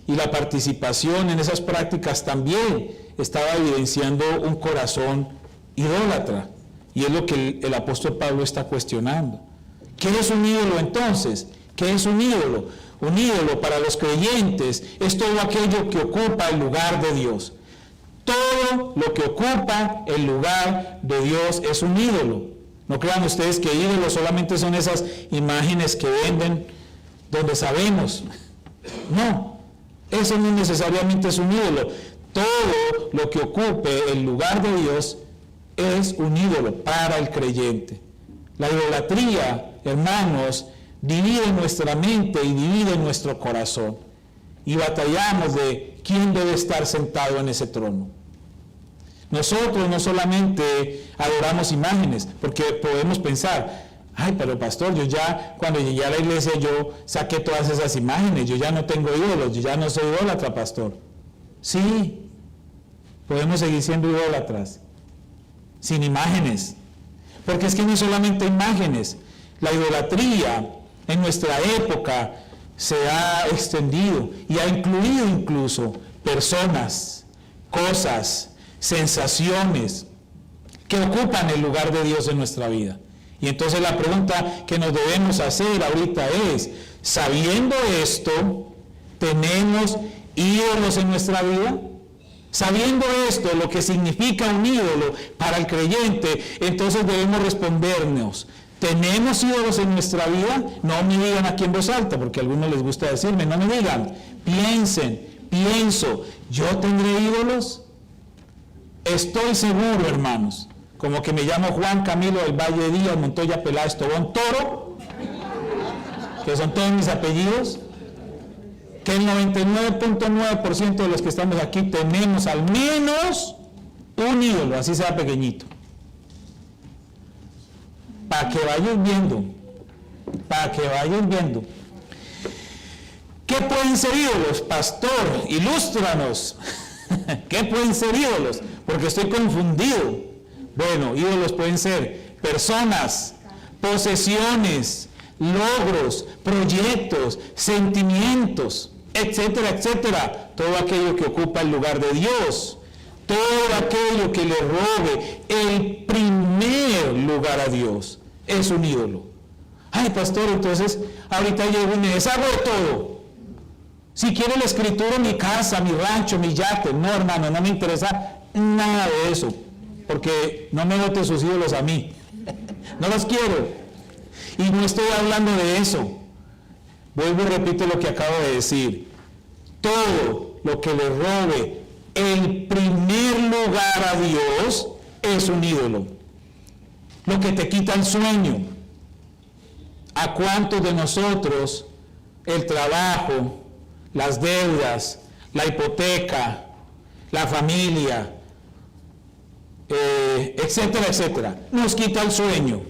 Y la participación en esas prácticas también estaba evidenciando un corazón idólatra. Y es lo que el apóstol Pablo está cuestionando. ¿Qué es un ídolo entonces? ¿Qué es un ídolo? Un ídolo para los creyentes es todo aquello que ocupa el lugar de Dios. Todo lo que ocupa el lugar de Dios es un ídolo. No crean ustedes que ídolos solamente son esas imágenes que venden donde sabemos. No, eso no necesariamente es un ídolo. Todo lo que ocupe el lugar de Dios es un ídolo para el creyente. La idolatría, hermanos, divide nuestra mente y divide nuestro corazón. Y batallamos de quién debe estar sentado en ese trono. Nosotros no solamente adoramos imágenes, porque podemos pensar, ay, pero pastor, yo ya cuando llegué a la iglesia yo saqué todas esas imágenes, yo ya no tengo ídolos, yo ya no soy idólatra, pastor. Sí, podemos seguir siendo idólatras, sin imágenes, porque es que no solamente imágenes, la idolatría en nuestra época se ha extendido y ha incluido incluso personas, cosas, sensaciones que ocupan el lugar de Dios en nuestra vida. Y entonces la pregunta que nos debemos hacer ahorita es, sabiendo esto, ¿tenemos ídolos en nuestra vida? Sabiendo esto, lo que significa un ídolo para el creyente, entonces debemos respondernos, ¿tenemos ídolos en nuestra vida? No me digan aquí en voz alta, porque a algunos les gusta decirme, no me digan, pienso, ¿yo tendré ídolos? Estoy seguro, hermanos, como que me llamo Juan Camilo del Valle Díaz, Montoya Peláez, Tobón Toro, que son todos mis apellidos, que el 99.9% de los que estamos aquí tenemos al menos un ídolo, así sea pequeñito. Para que vayas viendo. ¿Qué pueden ser ídolos? Pastor, ilústranos. ¿Qué pueden ser ídolos? Porque estoy confundido. Bueno, ídolos pueden ser personas, posesiones, logros, proyectos, sentimientos, etcétera, etcétera. Todo aquello que ocupa el lugar de Dios. Todo aquello que le robe el primer lugar a Dios es un ídolo. Ay, pastor, entonces ahorita llego y me deshago de todo. Si quiero la escritura, mi casa, mi rancho, mi yate. No, hermano, no me interesa nada de eso, porque no me bote sus ídolos a mí. No los quiero. Y no estoy hablando de eso. Vuelvo y repito lo que acabo de decir. Todo lo que le robe el primer lugar a Dios es un ídolo. Lo que te quita el sueño. ¿A cuántos de nosotros el trabajo, las deudas, la hipoteca, la familia, etcétera, etcétera, nos quita el sueño,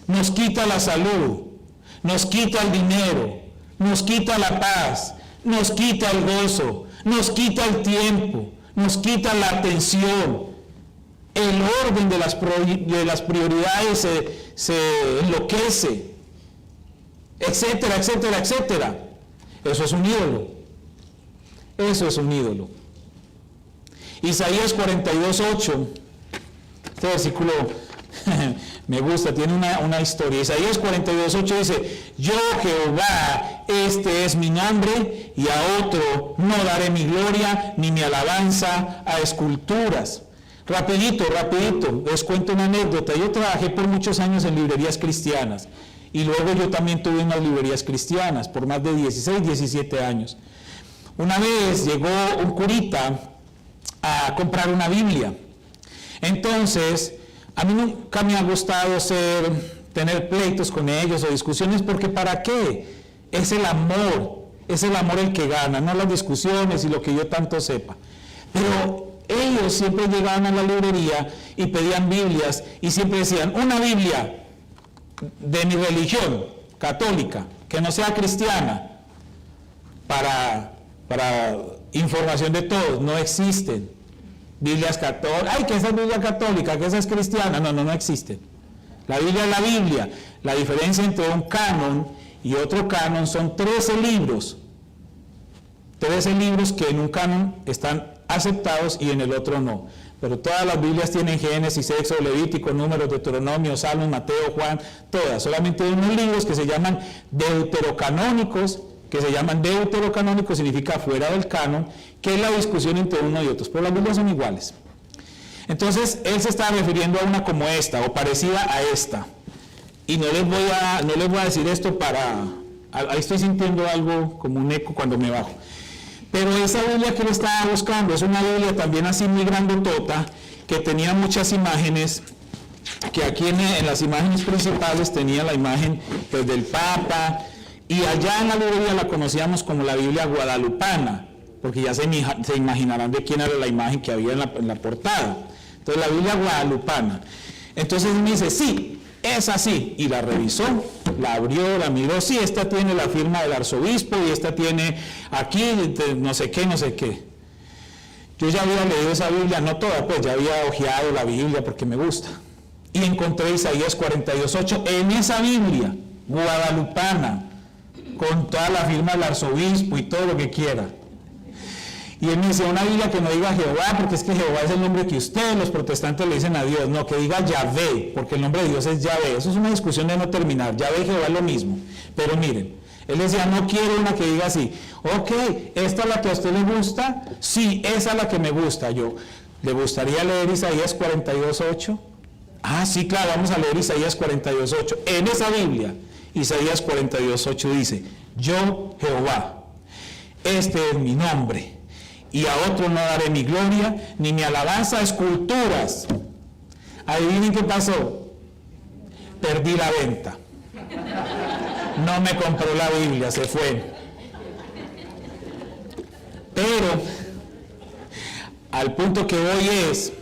nos quita la salud, nos quita el dinero, nos quita la paz, nos quita el gozo, nos quita el tiempo, nos quita la atención? El orden de las prioridades se enloquece, etcétera, etcétera, etcétera. Eso es un ídolo. Eso es un ídolo. Isaías 42:8. Este versículo me gusta, tiene una historia. Isaías 42:8 dice: yo Jehová, este es mi nombre, y a otro no daré mi gloria ni mi alabanza a esculturas. Rapidito, les cuento una anécdota. Yo trabajé por muchos años en librerías cristianas. Y luego yo también tuve unas librerías cristianas por más de 16, 17 años. Una vez llegó un curita a comprar una Biblia. Entonces, a mí nunca me ha gustado tener pleitos con ellos o discusiones, porque ¿para qué? Es el amor el que gana, no las discusiones y lo que yo tanto sepa. Pero ellos siempre llegaban a la librería y pedían Biblias y siempre decían, una Biblia de mi religión católica, que no sea cristiana, para información de todos, no existen. Biblias católicas, ay, que esa es Biblia católica, que esa es cristiana. No existe. La Biblia es la Biblia. La diferencia entre un canon y otro canon son 13 libros. 13 libros que en un canon están aceptados y en el otro no. Pero todas las Biblias tienen Génesis, Éxodo, Levítico, Números, Deuteronomio, Salmos, Mateo, Juan, todas. Solamente hay unos libros que se llaman deuterocanónicos, significa fuera del canon, que es la discusión entre uno y otros. Pero las Biblias son iguales. Entonces, él se está refiriendo a una como esta, o parecida a esta. Y no les voy a decir esto ahí estoy sintiendo algo como un eco cuando me bajo. Pero esa Biblia que él estaba buscando es una Biblia también así muy grandotota, que tenía muchas imágenes, que aquí en las imágenes principales tenía la imagen pues, del Papa, y allá en la librería la conocíamos como la Biblia guadalupana, porque ya se imaginarán de quién era la imagen que había en la portada. Entonces la Biblia guadalupana. Entonces me dice, sí, es así, y la revisó, la abrió, la miró, sí, esta tiene la firma del arzobispo y esta tiene aquí no sé qué. Yo ya había leído esa Biblia, no toda, pues ya había hojeado la Biblia porque me gusta. Y encontré Isaías 42:8 en esa Biblia guadalupana, con toda la firma del arzobispo y todo lo que quiera. Y él me dice, una Biblia que no diga Jehová, porque es que Jehová es el nombre que ustedes, los protestantes, le dicen a Dios. No, que diga Yahvé, porque el nombre de Dios es Yahvé. Eso es una discusión de no terminar. Yahvé y Jehová es lo mismo. Pero miren, él decía, no quiero una que diga así. Ok, ¿esta es la que a usted le gusta? Sí, esa es la que me gusta. Yo, ¿le gustaría leer Isaías 42:8? Ah, sí, claro, vamos a leer Isaías 42:8. En esa Biblia, Isaías 42:8 dice, yo, Jehová, este es mi nombre. Y a otro no daré mi gloria, ni mi alabanza a esculturas. Adivinen qué pasó. Perdí la venta. No me compró la Biblia, se fue. Pero, al punto que voy es,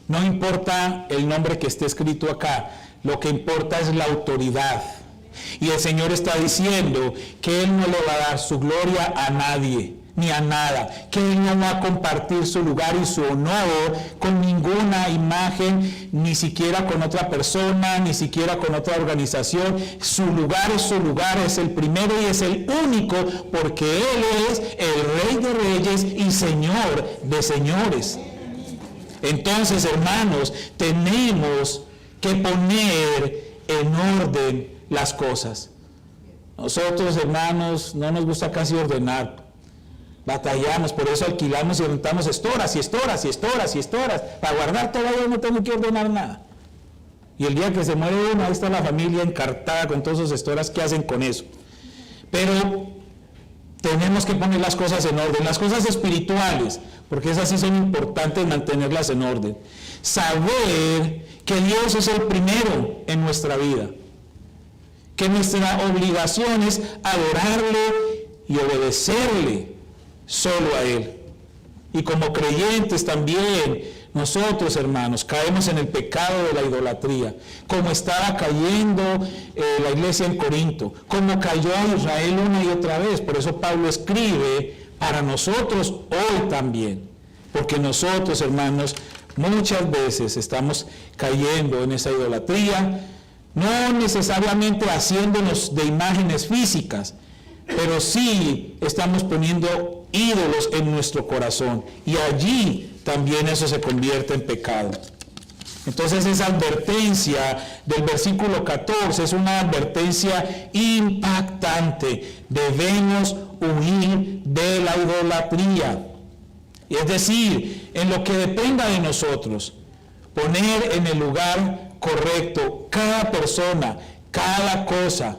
no importa el nombre que esté escrito acá, lo que importa es la autoridad. Y el Señor está diciendo que Él no le va a dar su gloria a nadie, ni a nada, que Él no va a compartir su lugar y su honor con ninguna imagen, ni siquiera con otra persona, ni siquiera con otra organización. Su lugar, es el primero y es el único, porque Él es el Rey de Reyes y Señor de Señores. Entonces, hermanos, tenemos que poner en orden las cosas. Nosotros, hermanos, no nos gusta casi ordenar. Batallamos, por eso alquilamos y rentamos estoras. Para guardar todavía no tengo que ordenar nada. Y el día que se muere uno, ahí está la familia encartada con todos esos estoras. ¿Qué hacen con eso? Pero tenemos que poner las cosas en orden, las cosas espirituales, porque esas sí son importantes mantenerlas en orden. Saber que Dios es el primero en nuestra vida, que nuestra obligación es adorarle y obedecerle solo a Él. Y como creyentes también, nosotros, hermanos, caemos en el pecado de la idolatría, como estaba cayendo la iglesia en Corinto, como cayó Israel una y otra vez. Por eso Pablo escribe para nosotros hoy también, porque nosotros, hermanos, muchas veces estamos cayendo en esa idolatría, no necesariamente haciéndonos de imágenes físicas, pero sí estamos poniendo ídolos en nuestro corazón, y allí también eso se convierte en pecado. Entonces esa advertencia del versículo 14 es una advertencia impactante. Debemos huir de la idolatría. Es decir, en lo que dependa de nosotros, poner en el lugar correcto cada persona, cada cosa,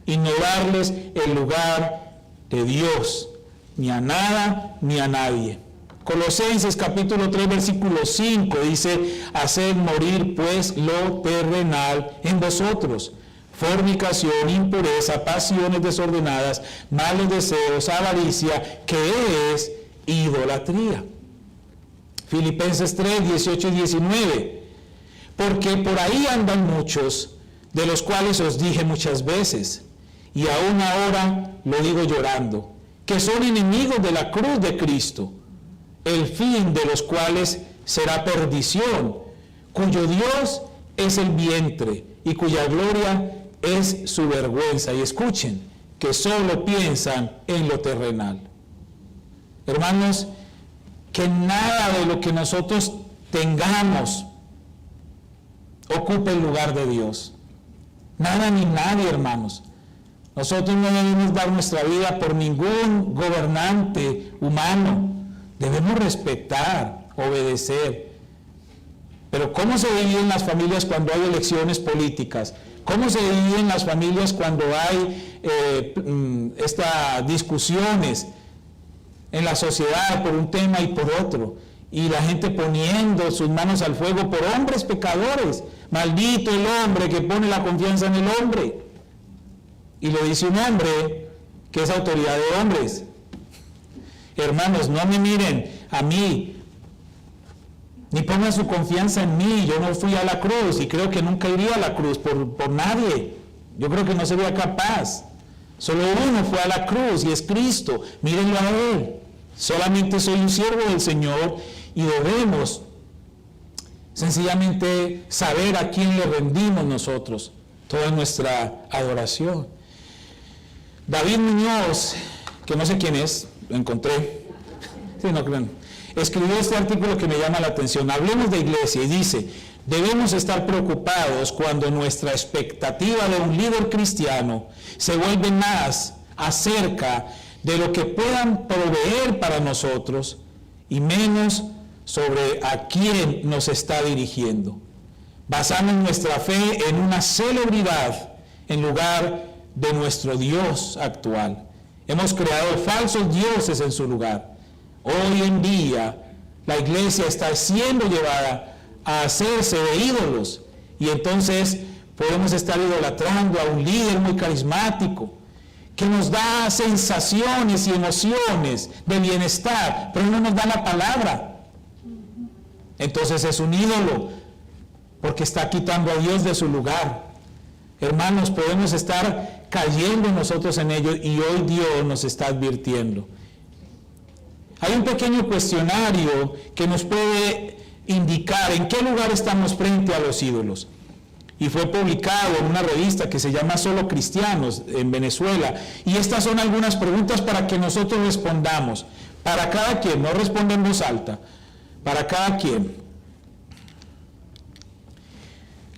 y no darles el lugar de Dios, ni a nada ni a nadie. Colosenses capítulo 3 versículo 5 dice, haced morir pues lo terrenal en vosotros: fornicación, impureza, pasiones desordenadas, malos deseos, avaricia, que es idolatría. Filipenses 3, 18 y 19. Porque por ahí andan muchos, de los cuales os dije muchas veces, y aún ahora lo digo llorando, que son enemigos de la cruz de Cristo, el fin de los cuales será perdición, cuyo Dios es el vientre y cuya gloria es su vergüenza. Y escuchen, que solo piensan en lo terrenal. Hermanos, que nada de lo que nosotros tengamos ocupe el lugar de Dios. Nada ni nadie, hermanos. Nosotros no debemos dar nuestra vida por ningún gobernante humano. Debemos respetar, obedecer. Pero ¿cómo se dividen las familias cuando hay elecciones políticas? ¿Cómo se dividen las familias cuando hay estas discusiones en la sociedad por un tema y por otro? Y la gente poniendo sus manos al fuego por hombres pecadores. Maldito el hombre que pone la confianza en el hombre. Y lo dice un hombre que es autoridad de hombres. Hermanos, no me miren a mí, ni pongan su confianza en mí. Yo no fui a la cruz y creo que nunca iría a la cruz por nadie. Yo creo que no sería capaz. Solo uno fue a la cruz y es Cristo. Mírenlo a Él. Solamente soy un siervo del Señor y debemos sencillamente saber a quién le rendimos nosotros toda nuestra adoración. David Muñoz, que no sé quién es, lo encontré, sí, no creo, escribió este artículo que me llama la atención. Hablemos de iglesia, y dice: debemos estar preocupados cuando nuestra expectativa de un líder cristiano se vuelve más acerca de lo que puedan proveer para nosotros y menos sobre a quién nos está dirigiendo. Basamos nuestra fe en una celebridad en lugar de nuestro Dios actual. Hemos creado falsos dioses en su lugar. Hoy en día la iglesia está siendo llevada a hacerse de ídolos, y entonces podemos estar idolatrando a un líder muy carismático que nos da sensaciones y emociones de bienestar, pero no nos da la palabra. Entonces es un ídolo, porque está quitando a Dios de su lugar. Hermanos, podemos estar cayendo nosotros en ello, y hoy Dios nos está advirtiendo. Hay un pequeño cuestionario que nos puede indicar en qué lugar estamos frente a los ídolos. Y fue publicado en una revista que se llama Solo Cristianos en Venezuela. Y estas son algunas preguntas para que nosotros respondamos. Para cada quien, no responde en voz alta. Para cada quien.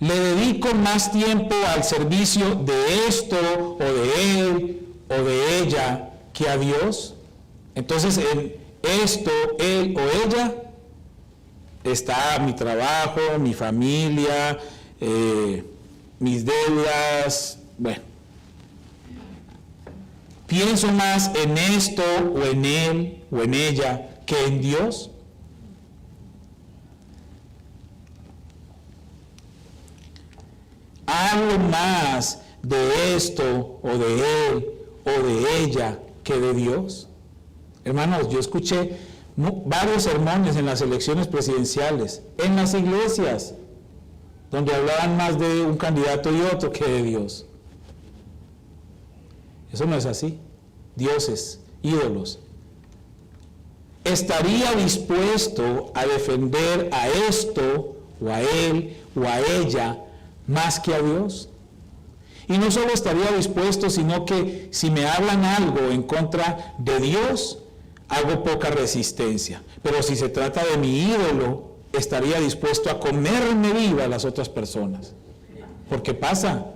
¿Le dedico más tiempo al servicio de esto, o de él, o de ella, que a Dios? Entonces, en esto, él o ella, está mi trabajo, mi familia, mis deudas. Bueno, ¿pienso más en esto, o en él, o en ella, que en Dios? ¿Hablo más de esto, o de él, o de ella, que de Dios? Hermanos, yo escuché varios sermones en las elecciones presidenciales, en las iglesias, donde hablaban más de un candidato y otro que de Dios. Eso no es así. Dioses, ídolos. ¿Estaría dispuesto a defender a esto, o a él, o a ella, más que a Dios? Y no solo estaría dispuesto, sino que si me hablan algo en contra de Dios, hago poca resistencia. Pero si se trata de mi ídolo, estaría dispuesto a comerme viva a las otras personas. Porque pasa.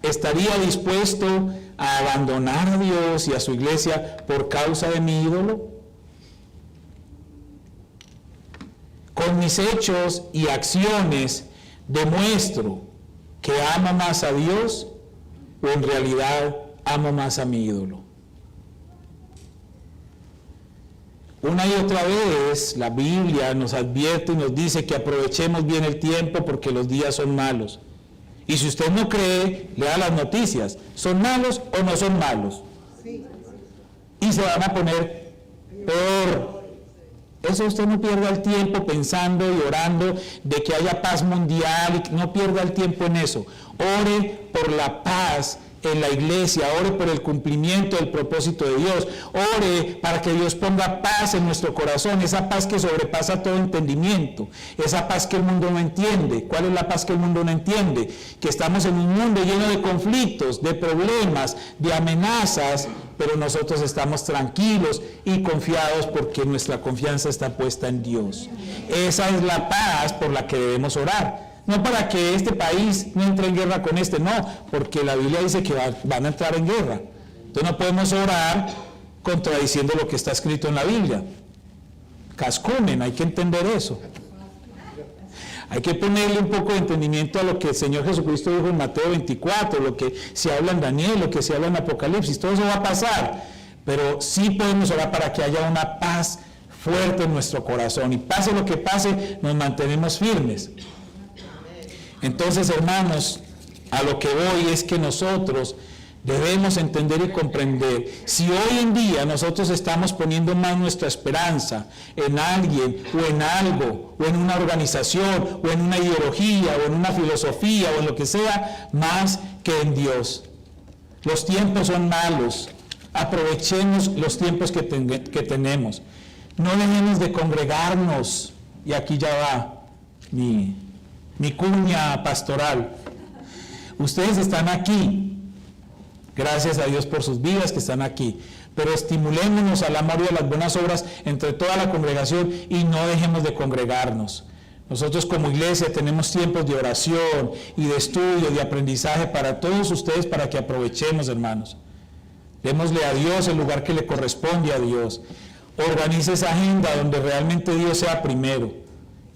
¿Estaría dispuesto a abandonar a Dios y a su iglesia por causa de mi ídolo? Con mis hechos y acciones demuestro que amo más a Dios, o en realidad amo más a mi ídolo. Una y otra vez la Biblia nos advierte y nos dice que aprovechemos bien el tiempo porque los días son malos. Y si usted no cree, lea las noticias. ¿Son malos o no son malos? Sí. Y se van a poner peor. Eso usted no pierda el tiempo pensando y orando de que haya paz mundial. No pierda el tiempo en eso. Ore por la paz en la iglesia, ore por el cumplimiento del propósito de Dios, ore para que Dios ponga paz en nuestro corazón, esa paz que sobrepasa todo entendimiento, esa paz que el mundo no entiende. ¿Cuál es la paz que el mundo no entiende? Que estamos en un mundo lleno de conflictos, de problemas, de amenazas, pero nosotros estamos tranquilos y confiados porque nuestra confianza está puesta en Dios. Esa es la paz por la que debemos orar. No para que este país no entre en guerra con este, no, porque la Biblia dice que van a entrar en guerra. Entonces no podemos orar contradiciendo lo que está escrito en la Biblia. Cascumen, hay que entender eso. Hay que ponerle un poco de entendimiento a lo que el Señor Jesucristo dijo en Mateo 24, lo que se habla en Daniel, lo que se habla en Apocalipsis. Todo eso va a pasar, pero sí podemos orar para que haya una paz fuerte en nuestro corazón, y pase lo que pase, nos mantenemos firmes. Entonces, hermanos, a lo que voy es que nosotros debemos entender y comprender, si hoy en día nosotros estamos poniendo más nuestra esperanza en alguien o en algo, o en una organización, o en una ideología, o en una filosofía, o en lo que sea, más que en Dios. Los tiempos son malos, aprovechemos los tiempos que tenemos. No dejemos de congregarnos, y aquí ya va mi cuña pastoral. Ustedes están aquí, gracias a Dios por sus vidas que están aquí, pero estimulémonos al amor y a las buenas obras entre toda la congregación y no dejemos de congregarnos. Nosotros como iglesia tenemos tiempos de oración y de estudio, de aprendizaje para todos ustedes, para que aprovechemos, hermanos. Démosle a Dios el lugar que le corresponde a Dios. Organice esa agenda donde realmente Dios sea primero.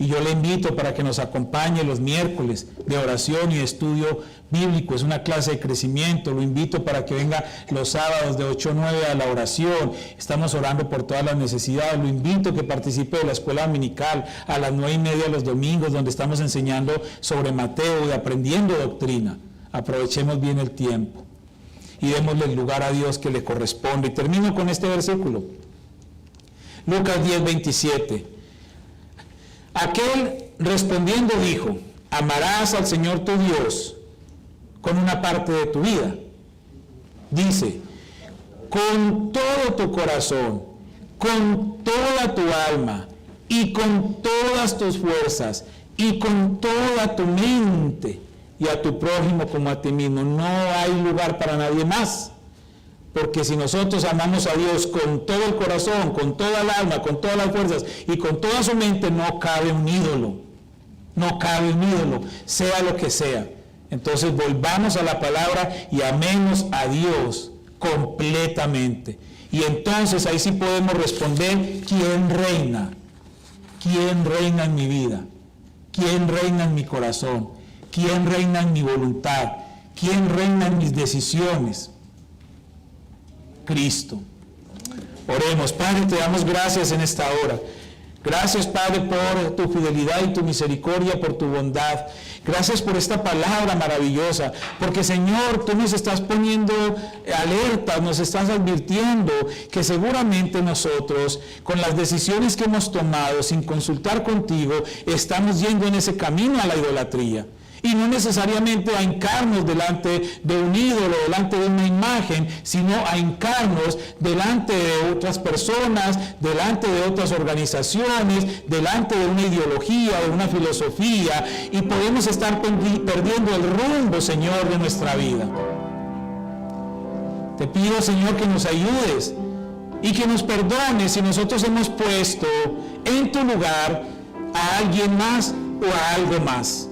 Y yo le invito para que nos acompañe los miércoles de oración y estudio bíblico. Es una clase de crecimiento. Lo invito para que venga los sábados de 8 a 9 a la oración. Estamos orando por todas las necesidades. Lo invito a que participe de la escuela dominical a las 9:30 los domingos, donde estamos enseñando sobre Mateo y aprendiendo doctrina. Aprovechemos bien el tiempo y démosle el lugar a Dios que le corresponde. Y termino con este versículo. Lucas 10:27. Aquel respondiendo dijo: amarás al Señor tu Dios con una parte de tu vida. Dice, con todo tu corazón, con toda tu alma, y con todas tus fuerzas, y con toda tu mente, y a tu prójimo como a ti mismo. No hay lugar para nadie más. Porque si nosotros amamos a Dios con todo el corazón, con toda el alma, con todas las fuerzas y con toda su mente, no cabe un ídolo. No cabe un ídolo, sea lo que sea. Entonces volvamos a la palabra y amemos a Dios completamente. Y entonces ahí sí podemos responder: ¿quién reina? ¿Quién reina en mi vida? ¿Quién reina en mi corazón? ¿Quién reina en mi voluntad? ¿Quién reina en mis decisiones? Cristo. Oremos. Padre, te damos gracias en esta hora. Gracias, Padre, por tu fidelidad y tu misericordia, por tu bondad. Gracias por esta palabra maravillosa, porque, Señor, tú nos estás poniendo alerta, nos estás advirtiendo que seguramente nosotros, con las decisiones que hemos tomado sin consultar contigo, estamos yendo en ese camino a la idolatría. Y no necesariamente a hincarnos delante de un ídolo, delante de una imagen, sino a hincarnos delante de otras personas, delante de otras organizaciones, delante de una ideología, de una filosofía, y podemos estar perdiendo el rumbo, Señor, de nuestra vida. Te pido, Señor, que nos ayudes y que nos perdones si nosotros hemos puesto en tu lugar a alguien más o a algo más.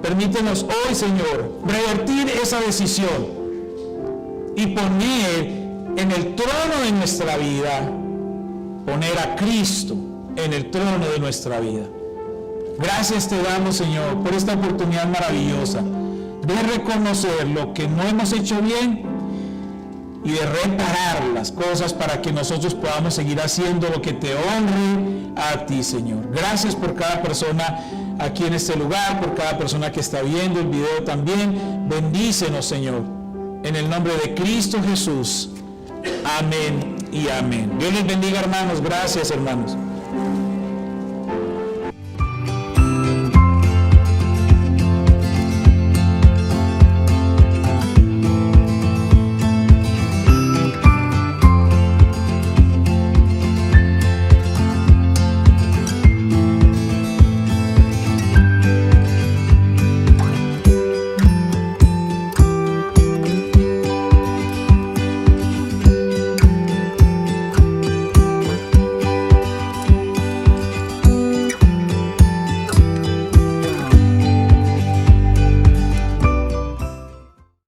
Permítenos hoy, Señor, revertir esa decisión y poner en el trono de nuestra vida, poner a Cristo en el trono de nuestra vida. Gracias te damos, Señor, por esta oportunidad maravillosa de reconocer lo que no hemos hecho bien y de reparar las cosas para que nosotros podamos seguir haciendo lo que te honre a ti, Señor. Gracias por cada persona aquí en este lugar, por cada persona que está viendo el video también. Bendícenos, Señor, en el nombre de Cristo Jesús. Amén y amén. Dios les bendiga, hermanos. Gracias, hermanos.